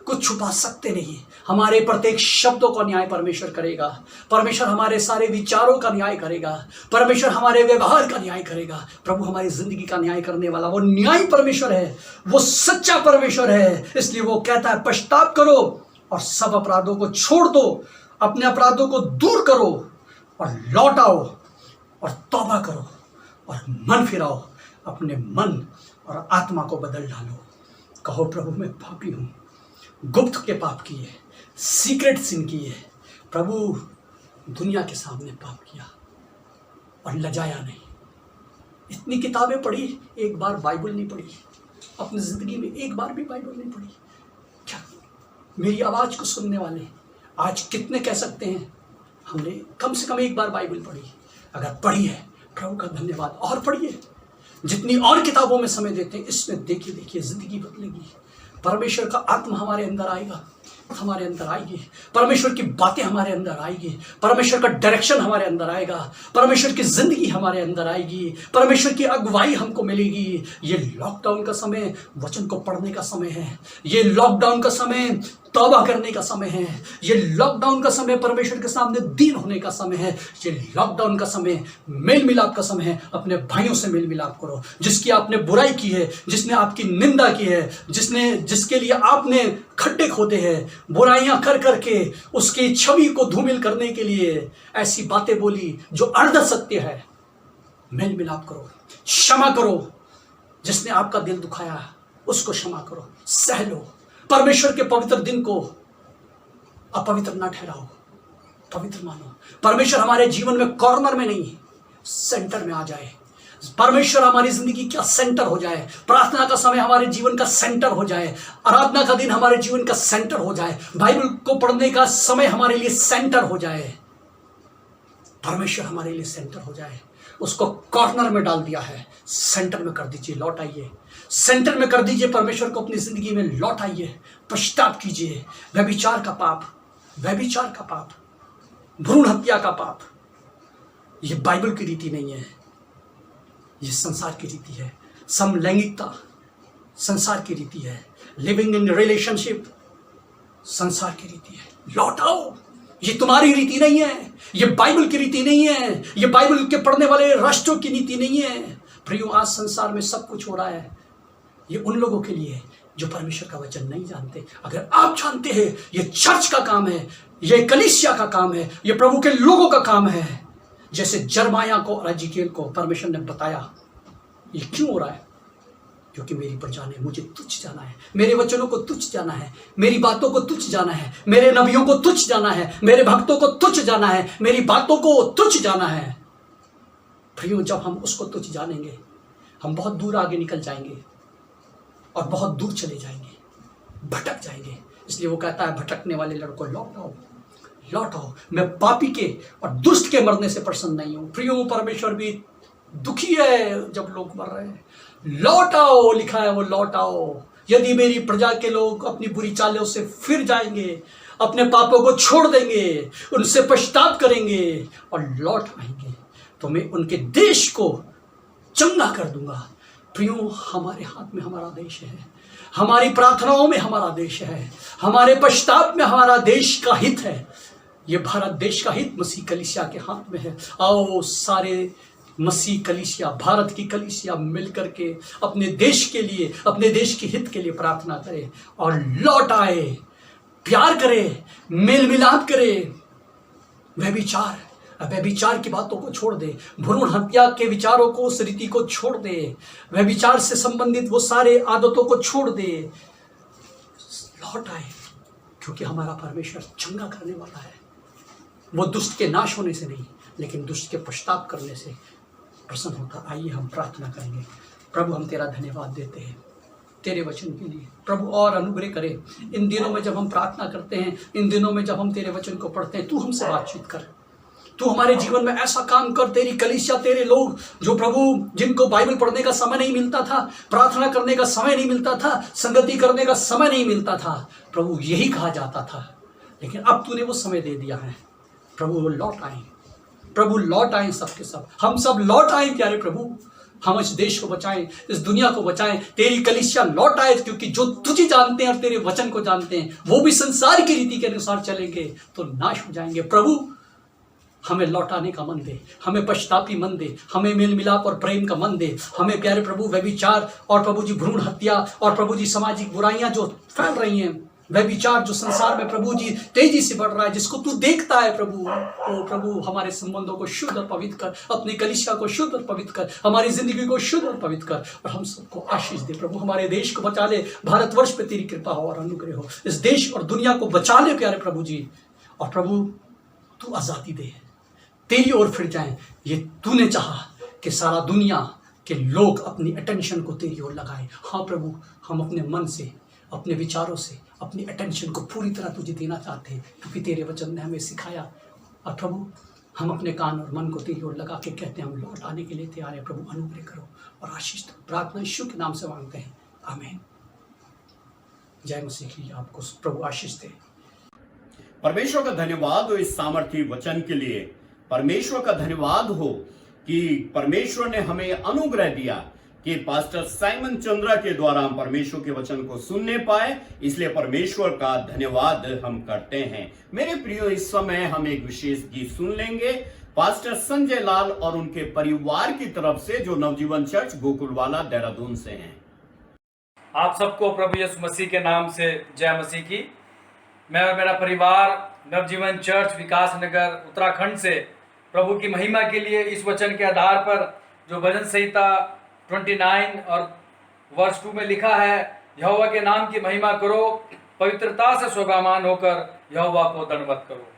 कुछ छुपा सकते नहीं। हमारे प्रत्येक शब्दों का न्याय परमेश्वर करेगा। परमेश्वर हमारे सारे विचारों का न्याय करेगा। परमेश्वर हमारे व्यवहार का न्याय करेगा। प्रभु हमारी जिंदगी का न्याय करने वाला वो न्यायी परमेश्वर है, वो सच्चा परमेश्वर है। इसलिए वो कहता है पश्चाताप करो और सब अपराधों को छोड़ दो, अपने अपराधों को दूर करो और लौट आओ और तौबा करो और मन फिराओ, अपने मन और आत्मा को बदल डालो। कहो प्रभु मैं पापी हूँ, गुप्त के पाप किए, सीक्रेट सिन किए। प्रभु दुनिया के सामने पाप किया और लजाया नहीं। इतनी किताबें पढ़ी, एक बार बाइबल नहीं पढ़ी, अपनी जिंदगी में एक बार भी बाइबल नहीं पढ़ी। क्या मेरी आवाज को सुनने वाले आज कितने कह सकते हैं हमने कम से कम एक बार बाइबल पढ़ी? अगर पढ़ी है प्रभु का धन्यवाद, और पढ़िए। जितनी और किताबों में समय देते हैं, इसमें देखिए देखिए जिंदगी बदलेगी। परमेश्वर का आत्मा हमारे अंदर आएगा, हमारे अंदर आएगी, परमेश्वर की बातें हमारे अंदर आएगी, परमेश्वर का डायरेक्शन हमारे अंदर आएगा, परमेश्वर की जिंदगी हमारे अंदर आएगी, परमेश्वर की अगुवाई हमको मिलेगी। ये लॉकडाउन का समय वचन को पढ़ने का समय है, ये लॉकडाउन का समय तौबा करने का समय है, ये लॉकडाउन का समय परमेश्वर के सामने दीन होने का समय है, ये लॉकडाउन का समय मेल मिलाप का समय है। अपने भाइयों से मेल मिलाप करो, जिसकी आपने बुराई की है, जिसने आपकी निंदा की है, जिसके लिए आपने खड्डे खोदे हैं, बुराइयां कर करके उसकी छवि को धूमिल करने के लिए ऐसी बातें बोली जो अर्ध सत्य है। मेल मिलाप करो, क्षमा करो। जिसने आपका दिल दुखाया उसको क्षमा करो, सह लो। परमेश्वर के पवित्र दिन को अपवित्र ना ठहराओ, पवित्र मानो। परमेश्वर हमारे जीवन में कॉर्नर में नहीं, सेंटर में आ जाए। परमेश्वर हमारी जिंदगी का सेंटर हो जाए। प्रार्थना का समय हमारे जीवन का सेंटर हो जाए। आराधना का दिन हमारे जीवन का सेंटर हो जाए। बाइबल को पढ़ने का समय हमारे लिए सेंटर हो जाए। परमेश्वर हमारे लिए सेंटर हो जाए। उसको कॉर्नर में डाल दिया है, सेंटर में कर दीजिए। लौट आइए, सेंटर में कर दीजिए। परमेश्वर को अपनी जिंदगी में लौट आइए, पश्चाताप कीजिए। व्यभिचार का पाप, व्यभिचार का पाप, भ्रूण हत्या का पाप, ये बाइबल की रीति नहीं है, ये संसार की रीति है। समलैंगिकता संसार की रीति है। लिविंग इन रिलेशनशिप संसार की रीति है। लौट आओ, ये तुम्हारी रीति नहीं है, ये बाइबल की रीति नहीं है, ये बाइबल के पढ़ने वाले राष्ट्रों की नीति नहीं है। प्रियो, आज संसार में सब कुछ हो रहा है, ये उन लोगों के लिए जो परमेश्वर का वचन नहीं जानते। अगर आप जानते हैं, ये चर्च का काम है, ये कलीसिया का काम है, ये प्रभु के लोगों का काम है। जैसे जरमाया को और एजिकियल को परमेश्वर ने बताया, ये क्यों हो रहा है? क्योंकि मेरी प्रजा ने मुझे तुच्छ जाना है, मेरे वचनों को तुच्छ जाना है, मेरी बातों को तुच्छ जाना है, मेरे नबियों को तुच्छ जाना है, मेरे भक्तों को तुच्छ जाना है, मेरी बातों को तुच्छ जाना है। प्रियो, जब हम उसको तुच्छ जानेंगे, हम बहुत दूर आगे निकल जाएंगे और बहुत दूर चले जाएंगे, भटक जाएंगे। इसलिए वो कहता है, भटकने वाले लड़कों लौट आओ, लौट आओ। मैं पापी के और दुष्ट के मरने से प्रसन्न नहीं हूं। प्रियो, परमेश्वर भी दुखी है जब लोग मर रहे हैं। लौट आओ, लिखा है वो लौट आओ। यदि मेरी प्रजा के लोग अपनी बुरी चालों से फिर जाएंगे, अपने पापों को छोड़ देंगे, उनसे पश्चाताप करेंगे और लौट आएंगे, तो मैं उनके देश को चंगा कर दूंगा। प्रियो, हमारे हाथ में हमारा देश है, हमारी प्रार्थनाओं में हमारा देश है, हमारे पश्चाताप में हमारा देश का हित है। ये भारत देश का हित मसीह कलीसिया के हाथ में है। आओ सारे मसीह कलीसिया, भारत की कलीसिया मिल करके अपने देश के लिए, अपने देश के हित के लिए प्रार्थना करे और लौट आए, प्यार करे, मेल मिलाप करे। व्यभिचार की बातों को छोड़ दे, भ्रूण हत्या के विचारों को, उस रीति को छोड़ दे, व्यभिचार से संबंधित वो सारे आदतों को छोड़ दे। लौट आए, क्योंकि हमारा परमेश्वर चंगा करने वाला है। वो दुष्ट के नाश होने से नहीं, लेकिन दुष्ट के पश्चाताप करने से प्रसन्न होता। आइए हम प्रार्थना करेंगे। प्रभु, हम तेरा धन्यवाद देते हैं तेरे वचन के लिए। प्रभु, और अनुग्रह करे इन दिनों में जब हम प्रार्थना करते हैं, इन दिनों में जब हम तेरे वचन को पढ़ते हैं, तू हमसे बातचीत कर, तू हमारे जीवन में ऐसा काम कर। तेरी कलीसिया, तेरे लोग जो प्रभु, जिनको बाइबल पढ़ने का समय नहीं मिलता था, प्रार्थना करने का समय नहीं मिलता था, संगति करने का समय नहीं मिलता था, प्रभु यही कहा जाता था, लेकिन अब तूने वो समय दे दिया है। प्रभु, वो लौट आए, प्रभु लौट आए, सबके सब, हम सब लौट आए प्यारे प्रभु। हम इस देश को बचाएं, इस दुनिया को बचाएं, तेरी कलीसिया लौट आए, क्योंकि जो तुझे जानते हैं और तेरे वचन को जानते हैं, वो भी संसार की रीति के अनुसार चलेंगे तो नाश हो जाएंगे। प्रभु, हमें लौटाने का मन दे, हमें पश्चातापी मन दे, हमें मेल मिलाप और प्रेम का मन दे। हमें प्यारे प्रभु व्यभिचार और प्रभु जी भ्रूण हत्या और प्रभु जी सामाजिक बुराइयां जो फैल रही हैं, व्यभिचार जो संसार में प्रभु जी तेजी से बढ़ रहा है, जिसको तू देखता है प्रभु, ओ प्रभु हमारे संबंधों को शुद्ध और पवित्र कर, अपनी कलीसिया को शुद्ध और पवित्र कर, हमारी जिंदगी को शुद्ध और पवित्र कर और हम सबको आशीष दे। प्रभु, हमारे देश को बचा ले, भारतवर्ष पे तेरी कृपा हो और अनुग्रह हो। इस देश और दुनिया को बचा ले प्यारे प्रभु जी। और प्रभु, तू आज़ादी दे, तेरी ओर फिर जाएं। ये तूने चाहा कि सारा दुनिया के लोग अपनी अटेंशन को तेरी ओर लगाएं। हाँ प्रभु, हम अपने मन से, अपने विचारों से अपनी अटेंशन को पूरी तरह तुझे देना चाहते हैं, क्योंकि तेरे वचन ने हमें सिखाया। और प्रभु, हम अपने कान और मन को तेरी ओर लगा के कहते हैं, हम लौट आने के लिए तैयार है। प्रभु, अनुग्रह करो और आशीष दो। प्रार्थना यीशु के नाम से मांगते हैं, आमीन। जय मसीह की। आपको प्रभु आशीष दे। परमेश्वर का धन्यवाद हो इस सामर्थी वचन के लिए। परमेश्वर का धन्यवाद हो कि परमेश्वर ने हमें अनुग्रह दिया कि पास्टर साइमन चंद्रा के द्वारा हम परमेश्वर के वचन को सुनने पाए, इसलिए परमेश्वर का धन्यवाद हम करते हैं। मेरे प्रियो, इस समय हम एक विशेष गीत सुन लेंगे पास्टर संजय लाल और उनके परिवार की तरफ से, जो नवजीवन चर्च गोकुलवाला देहरादून से हैं। आप सबको प्रभु यीशु मसीह के नाम से जय मसीह की। मैं और मेरा परिवार नवजीवन चर्च विकास नगर उत्तराखंड से प्रभु की महिमा के लिए इस वचन के आधार पर जो भजन संहिता 29 और वर्ष 2 में लिखा है, यहोवा के नाम की महिमा करो, पवित्रता से शोभामान होकर यहोवा को दंडवत करो।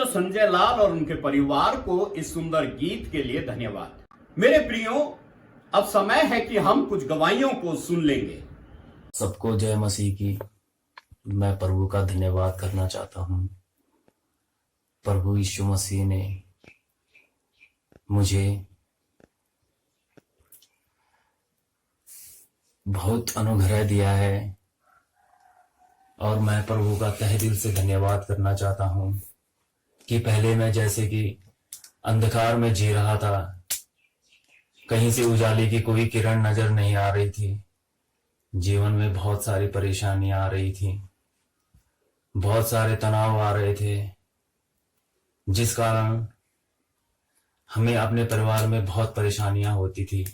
संजय लाल और उनके परिवार को इस सुंदर गीत के लिए धन्यवाद। मेरे प्रियो, अब समय है कि हम कुछ गवाहियों को सुन लेंगे। सबको जय मसीह की। मैं प्रभु का धन्यवाद करना चाहता हूँ। प्रभु यीशु मसीह ने मुझे बहुत अनुग्रह दिया है और मैं प्रभु का तहे दिल से धन्यवाद करना चाहता हूँ कि पहले मैं जैसे कि अंधकार में जी रहा था, कहीं से उजाले की कोई किरण नजर नहीं आ रही थी, जीवन में बहुत सारी परेशानियां आ रही थी, बहुत सारे तनाव आ रहे थे, जिस कारण हमें अपने परिवार में बहुत परेशानियां होती थी।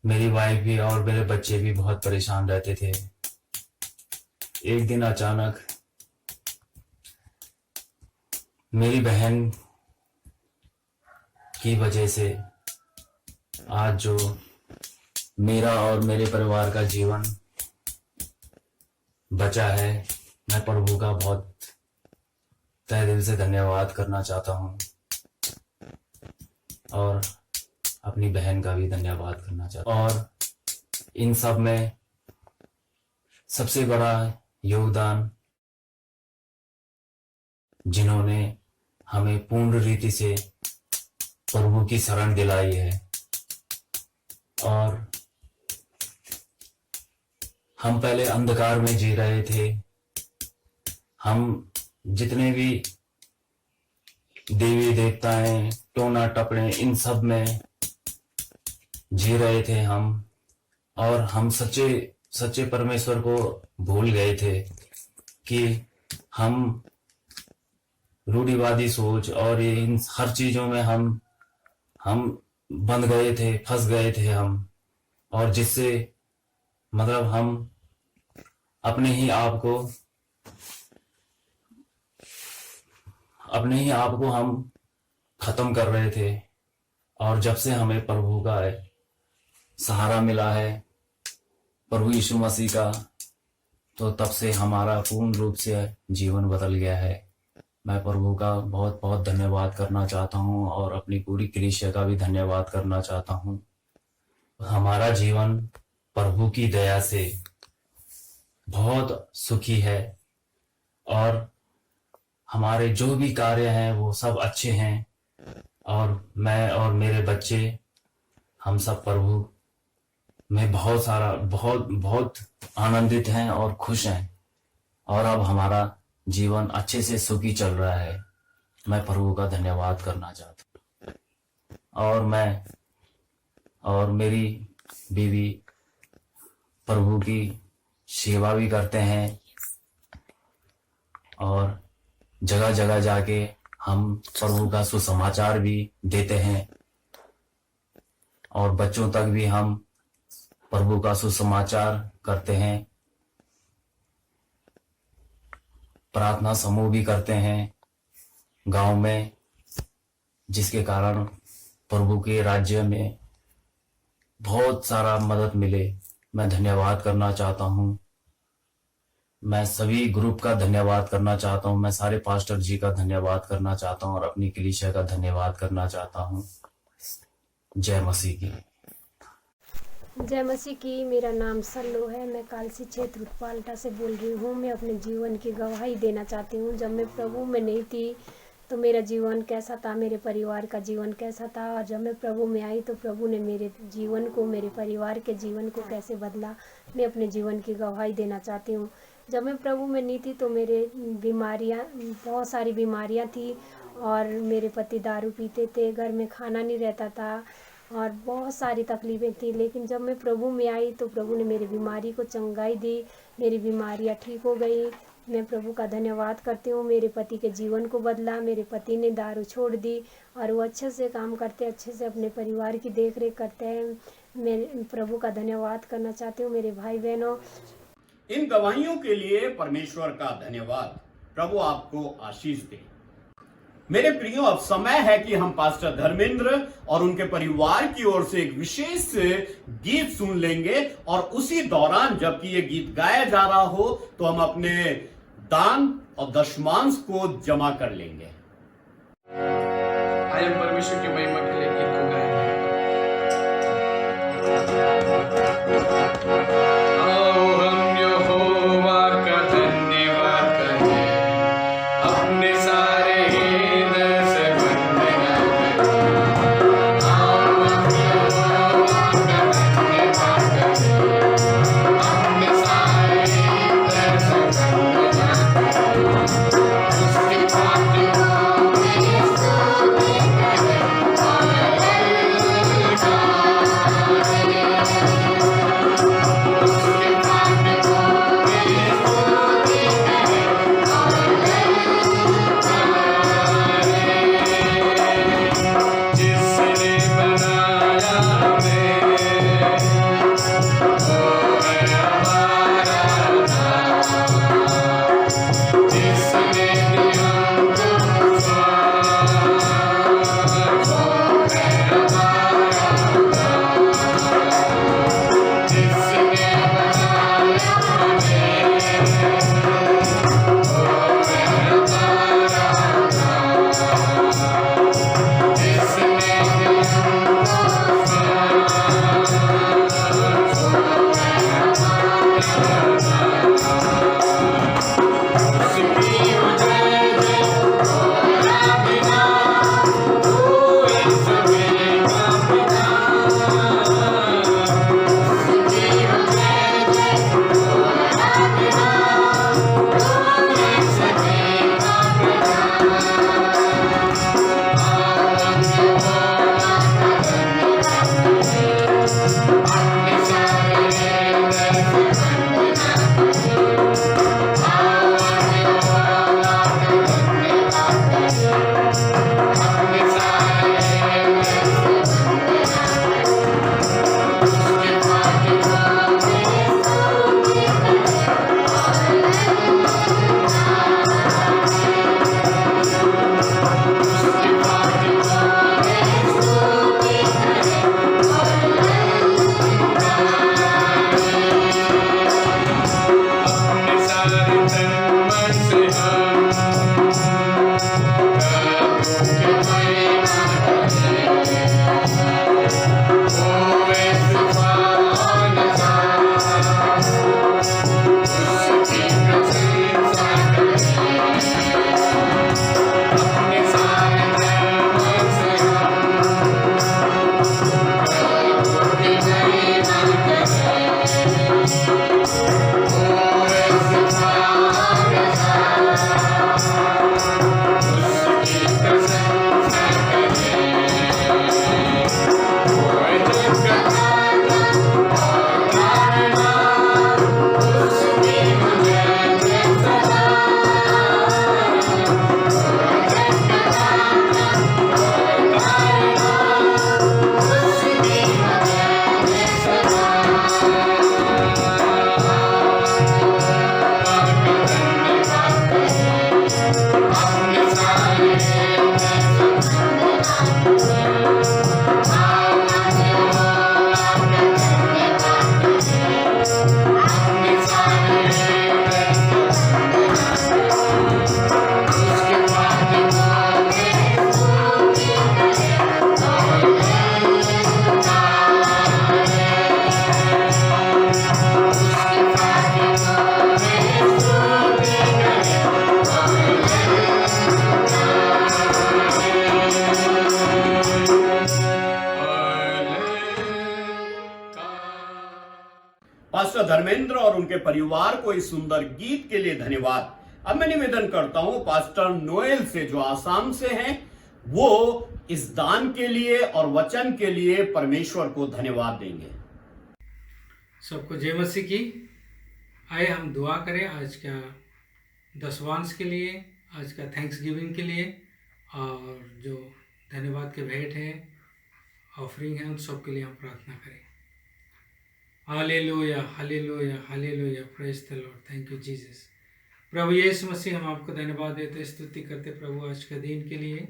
मेरी वाइफ भी और मेरे बच्चे भी बहुत परेशान रहते थे। एक दिन अचानक मेरी बहन की वजह से आज जो मेरा और मेरे परिवार का जीवन बचा है, मैं प्रभु का बहुत तहे दिल से धन्यवाद करना चाहता हूँ और अपनी बहन का भी धन्यवाद करना चाहता हूँ। और इन सब में सबसे बड़ा योगदान जिन्होंने हमें पूर्ण रीति से प्रभु की शरण दिलाई है। और हम पहले अंधकार में जी रहे थे, हम जितने भी देवी देवताएं, टोना टपड़े, इन सब में जी रहे थे हम, और हम सच्चे परमेश्वर को भूल गए थे कि हम रूढ़िवादी सोच और इन हर चीजों में हम बंध गए थे, फंस गए थे हम, और जिससे मतलब हम अपने ही आप को हम खत्म कर रहे थे। और जब से हमें प्रभु का सहारा मिला है, प्रभु यीशु मसीह का तो तब से हमारा पूर्ण रूप से जीवन बदल गया है। मैं प्रभु का बहुत बहुत धन्यवाद करना चाहता हूँ और अपनी पूरी कलीसिया का भी धन्यवाद करना चाहता हूँ। हमारा जीवन प्रभु की दया से बहुत सुखी है और हमारे जो भी कार्य हैं वो सब अच्छे हैं और मैं और मेरे बच्चे हम सब प्रभु में बहुत आनंदित हैं और खुश हैं और अब हमारा जीवन अच्छे से सुखी चल रहा है। मैं प्रभु का धन्यवाद करना चाहता हूँ और मैं और मेरी बीवी प्रभु की सेवा भी करते हैं और जगह जगह जाके हम प्रभु का सुसमाचार भी देते हैं और बच्चों तक भी हम प्रभु का सुसमाचार करते हैं। प्रार्थना समूह भी करते हैं गांव में, जिसके कारण प्रभु के राज्य में बहुत सारा मदद मिले। मैं धन्यवाद करना चाहता हूँ। मैं सभी ग्रुप का धन्यवाद करना चाहता हूँ। मैं सारे पास्टर जी का धन्यवाद करना चाहता हूँ और अपनी कलीसिया का धन्यवाद करना चाहता हूँ। जय मसीह की। जय मसीह की। मेरा नाम सल्लू है। मैं कालसी क्षेत्र उत्पाल्टा से बोल रही हूँ। मैं अपने जीवन की गवाही देना चाहती हूँ। जब मैं प्रभु में नहीं थी तो मेरा जीवन कैसा था, मेरे परिवार का जीवन कैसा था, और जब मैं प्रभु में आई तो प्रभु ने मेरे जीवन को, मेरे परिवार के जीवन को कैसे बदला, मैं अपने जीवन की गवाही देना चाहती हूँ। जब मैं प्रभु में नहीं थी तो मेरे बहुत सारी बीमारियाँ थी और मेरे पति दारू पीते थे, घर में खाना नहीं रहता था और बहुत सारी तकलीफ़ें थी। लेकिन जब मैं प्रभु में आई तो प्रभु ने मेरी बीमारी को चंगाई दी, मेरी बीमारियाँ ठीक हो गई। मैं प्रभु का धन्यवाद करती हूँ। मेरे पति के जीवन को बदला, मेरे पति ने दारू छोड़ दी और वो अच्छे से काम करते, अच्छे से अपने परिवार की देख रेख करते हैं। मैं प्रभु का धन्यवाद करना चाहती हूँ। मेरे भाई बहनों, इन गवाहियों के लिए परमेश्वर का धन्यवाद। प्रभु आपको आशीष दे। मेरे प्रियो, अब समय है कि हम पास्टर धर्मेंद्र और उनके परिवार की ओर से एक विशेष गीत सुन लेंगे और उसी दौरान जबकि ये गीत गाया जा रहा हो तो हम अपने दान और दशमांश को जमा कर लेंगे। आइए हम परमेश्वर की महिमा के लिए गीत को गाएंगे। आओ हम यहोवा का धन्यवाद करें, अपने सारे उसके बाद पास्टर धर्मेंद्र और उनके परिवार को इस सुंदर गीत के लिए धन्यवाद। अब मैं निवेदन करता हूं पास्टर नोएल से, जो आसाम से हैं, वो इस दान के लिए और वचन के लिए परमेश्वर को धन्यवाद देंगे। सबको जय मसीह की। आइए हम दुआ करें आज का दशवांश के लिए, आज का थैंक्स गिविंग के लिए, और जो धन्यवाद के भेंट है, ऑफरिंग है, उन सब के लिए हम प्रार्थना करें। Hallelujah, hallelujah, hallelujah, praise the Lord, thank you Jesus. प्रभु यीशु मसीह, हम आपको धन्यवाद देते हैं, स्तुति करते प्रभु आज के दिन के लिए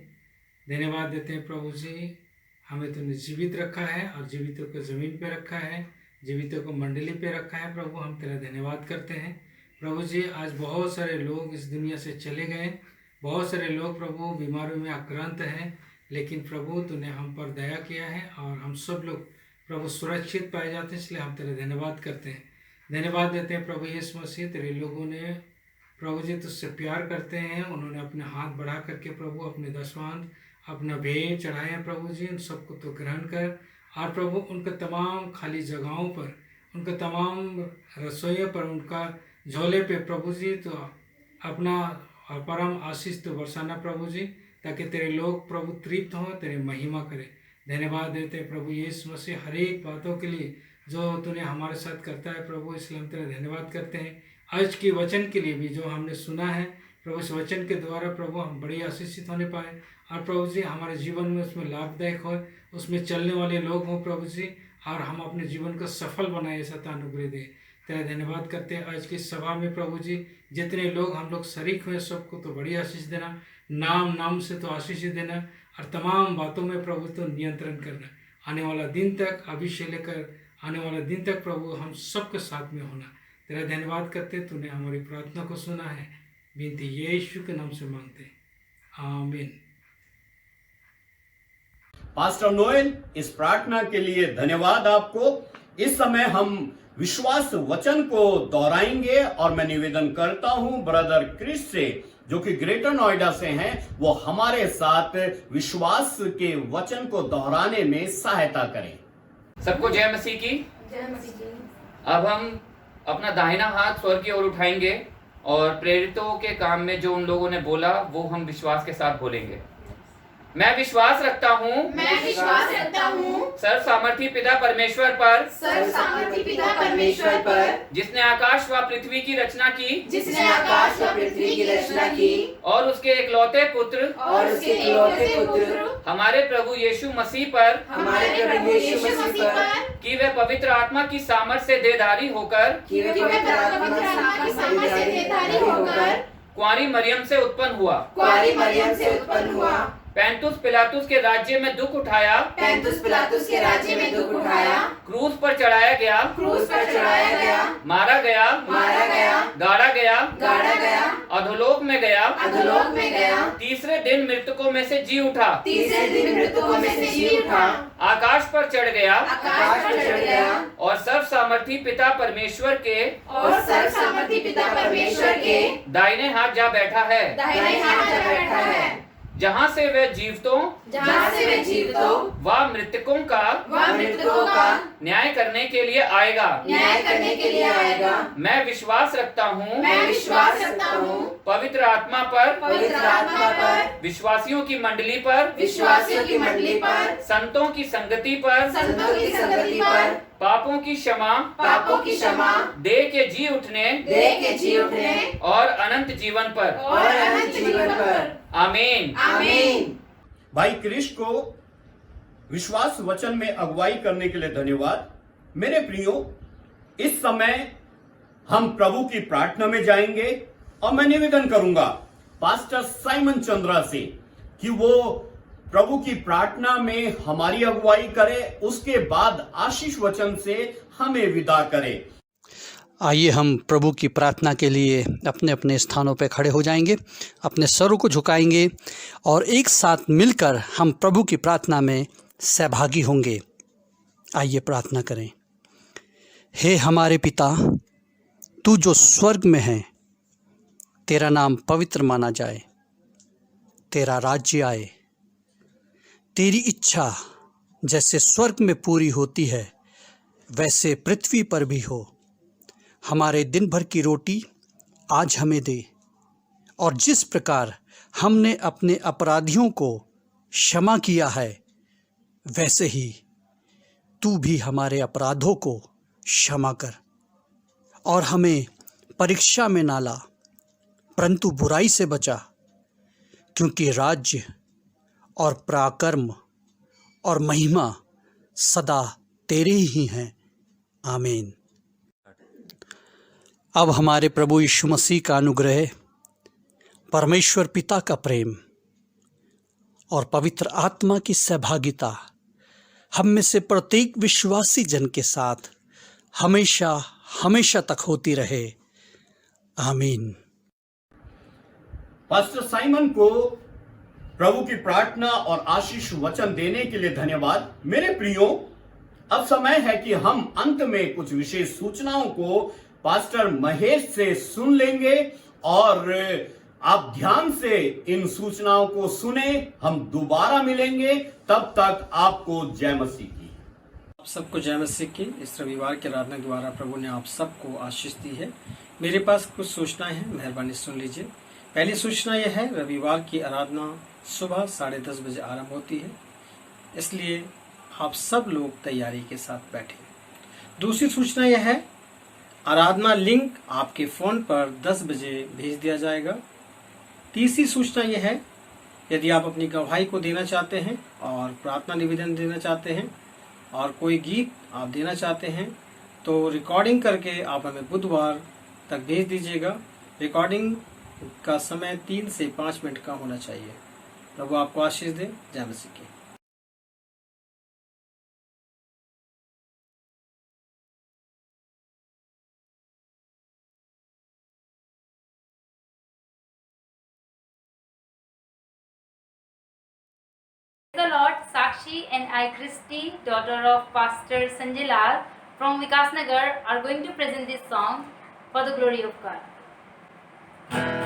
धन्यवाद देते हैं। प्रभु जी, हमें तुमने जीवित रखा है और जीवितों को ज़मीन पे रखा है, जीवितों को मंडली पे रखा है। प्रभु हम तेरा धन्यवाद करते हैं। प्रभु जी, आज बहुत सारे लोग इस दुनिया से चले गए, बहुत सारे लोग प्रभु बीमारियों में आक्रांत हैं, लेकिन प्रभु तूने हम पर दया किया है और हम सब लोग प्रभु सुरक्षित पाए जाते हैं, इसलिए हम तेरे धन्यवाद करते हैं, धन्यवाद देते हैं। प्रभु यीशु मसीह, तेरे लोगों ने प्रभु जी तुझसे प्यार करते हैं, उन्होंने अपने हाथ बढ़ा करके प्रभु अपने दशवांश, अपना भेंट चढ़ाए हैं। प्रभु जी, उन सबको तो ग्रहण कर, और प्रभु उनके तमाम खाली जगहों पर, उनके तमाम रसोइयों पर, उनका झोले पे प्रभु जी तो अपना परम आशीष तो बरसाना प्रभु जी, ताकि तेरे लोग प्रभु तृप्त हों, तेरे महिमा करें। धन्यवाद देते हैं प्रभु यीशु मसीह हर एक बातों के लिए जो तूने हमारे साथ करता है प्रभु, इसलिए हम तेरा धन्यवाद करते हैं। आज के वचन के लिए भी जो हमने सुना है प्रभु, इस वचन के द्वारा प्रभु हम बड़ी आशीषित होने पाए, और प्रभु जी हमारे जीवन में उसमें लाभदायक हो, उसमें चलने वाले लोग हों प्रभु जी, और हम अपने जीवन को सफल बनाए, ऐसा तो अनुग्रह दे। तेरा धन्यवाद करते हैं। आज की सभा में प्रभु जी जितने लोग हम लोग शरीक हुए, सबको तो बड़ी आशीष देना, नाम नाम से तो आशीष देना, और तमाम बातों में प्रभु तो नियंत्रण करना। आने वाला दिन तक, अभी से लेकर आने वाला दिन तक प्रभु हम सबके साथ में होना। तेरा धन्यवाद करते, तूने हमारी प्रार्थना को सुना है, विनती यीशु के नाम से मांगते, आमीन। पास्टर नोएल, इस प्रार्थना के लिए धन्यवाद आपको। इस समय हम विश्वास वचन को दोहराएंगे, और मैं निवेदन करता हूं ब्रदर क्रिस से, जो कि ग्रेटर नोएडा से हैं, वो हमारे साथ विश्वास के वचन को दोहराने में सहायता करें। सबको जय मसीह की। जय मसीह की। अब हम अपना दाहिना हाथ स्वर्ग की ओर उठाएंगे, और प्रेरितों के काम में जो उन लोगों ने बोला वो हम विश्वास के साथ बोलेंगे। मैं विश्वास रखता हूँ, मैं विश्वास रखता हूँ सर्व सामर्थी पिता परमेश्वर पर, सर्व सामर्थी पिता परमेश्वर पर, जिसने आकाश व पृथ्वी की रचना की, जिसने आकाश व पृथ्वी की रचना की, और उसके एकलौते पुत्र, और उसके एकलौते पुत्र हमारे प्रभु यीशु मसीह पर, हमारे प्रभु यीशु मसीह पर, कि वे पवित्र आत्मा की सामर्थ्य से देहधारी होकर, कि वे पवित्र आत्मा की सामर्थ्य से देहधारी होकर, कुंवारी मरियम से उत्पन्न हुआ, कुंवारी मरियम से उत्पन्न हुआ, पैंतुस पिलातुस के राज्य में दुख उठाया, पैंतुस पिलातुस के राज्य में दुख उठाया, क्रूस पर चढ़ाया गया, क्रूस पर चढ़ाया गया, मारा गया, मारा गया, गाड़ा गया, गाड़ा गया, अधोलोक में गया, अधोलोक में गया, तीसरे दिन मृतकों में से जी उठा, तीसरे दिन मृतकों में से जी उठा, आकाश पर चढ़ गया, आकाश पर चढ़ गया, और सर्व सामर्थी पिता परमेश्वर के, और सर्व सामर्थी पिता परमेश्वर के दाहिने हाथ जा बैठा है, दाहिने हाथ पर बैठा है, जहाँ से वे जीवितों, जहाँ से वे जीवितों व मृतकों का, न्याय करने के लिए आएगा, न्याय करने के लिए आएगा। मैं विश्वास रखता हूँ, मैं विश्वास रखता हूँ पवित्र आत्मा पर, पवित्र आत्मा पर, विश्वासियों की मंडली पर, विश्वासियों की मंडली पर, संतों की संगति पर, संतों की संगति पर, पापों की क्षमा, पापों की क्षमा, देह के जी उठने, देह के जी उठने, और अनंत जीवन पर, और अनंत जीवन पर, आमीन। आमीन। भाई क्रिश को विश्वास वचन में अगुवाई करने के लिए धन्यवाद। मेरे प्रियो, इस समय हम प्रभु की प्रार्थना में जाएंगे, और मैं निवेदन करूंगा पास्टर साइमन चंद्रा से कि वो प्रभु की प्रार्थना में हमारी अगुवाई करे, उसके बाद आशीष वचन से हमें विदा करे। आइए हम प्रभु की प्रार्थना के लिए अपने अपने स्थानों पर खड़े हो जाएंगे, अपने सरों को झुकाएंगे, और एक साथ मिलकर हम प्रभु की प्रार्थना में सहभागी होंगे। आइए प्रार्थना करें। हे हमारे पिता, तू जो स्वर्ग में है, तेरा नाम पवित्र माना जाए, तेरा राज्य आए, तेरी इच्छा जैसे स्वर्ग में पूरी होती है वैसे पृथ्वी पर भी हो। हमारे दिन भर की रोटी आज हमें दे, और जिस प्रकार हमने अपने अपराधियों को क्षमा किया है, वैसे ही तू भी हमारे अपराधों को क्षमा कर, और हमें परीक्षा में ना ला, परंतु बुराई से बचा, क्योंकि राज्य और पराक्रम और महिमा सदा तेरे ही हैं। आमीन। अब हमारे प्रभु यीशु मसीह का अनुग्रह, परमेश्वर पिता का प्रेम और पवित्र आत्मा की सहभागिता हम में से प्रत्येक विश्वासी जन के साथ हमेशा हमेशा तक होती रहे। आमीन। पास्टर साइमन को प्रभु की प्रार्थना और आशीष वचन देने के लिए धन्यवाद। मेरे प्रियो, अब समय है कि हम अंत में कुछ विशेष सूचनाओं को पास्टर महेश से सुन लेंगे और आप ध्यान से इन सूचनाओं को सुने। हम दोबारा मिलेंगे, तब तक आपको जय मसीह की। आप सबको जय मसीह की। इस रविवार की आराधना द्वारा प्रभु ने आप सबको आशीष दी है। मेरे पास कुछ सूचनाएं हैं, मेहरबानी सुन लीजिए। पहली सूचना यह है, रविवार की आराधना सुबह 10:30 बजे आरंभ होती है, इसलिए आप सब लोग तैयारी के साथ बैठे। दूसरी सूचना यह है, आराधना लिंक आपके फ़ोन पर 10 बजे भेज दिया जाएगा। तीसरी सूचना यह है, यदि आप अपनी गवाही को देना चाहते हैं और प्रार्थना निवेदन देना चाहते हैं और कोई गीत आप देना चाहते हैं, तो रिकॉर्डिंग करके आप हमें बुधवार तक भेज दीजिएगा। रिकॉर्डिंग का समय 3 से 5 मिनट का होना चाहिए। प्रभु आपको आशीष दे। जय मसीह की। Praise the Lord. Sakshi and I, Christy, daughter of Pastor Sanjay Lal from Vikas Nagar, are going to present this song for the glory of God.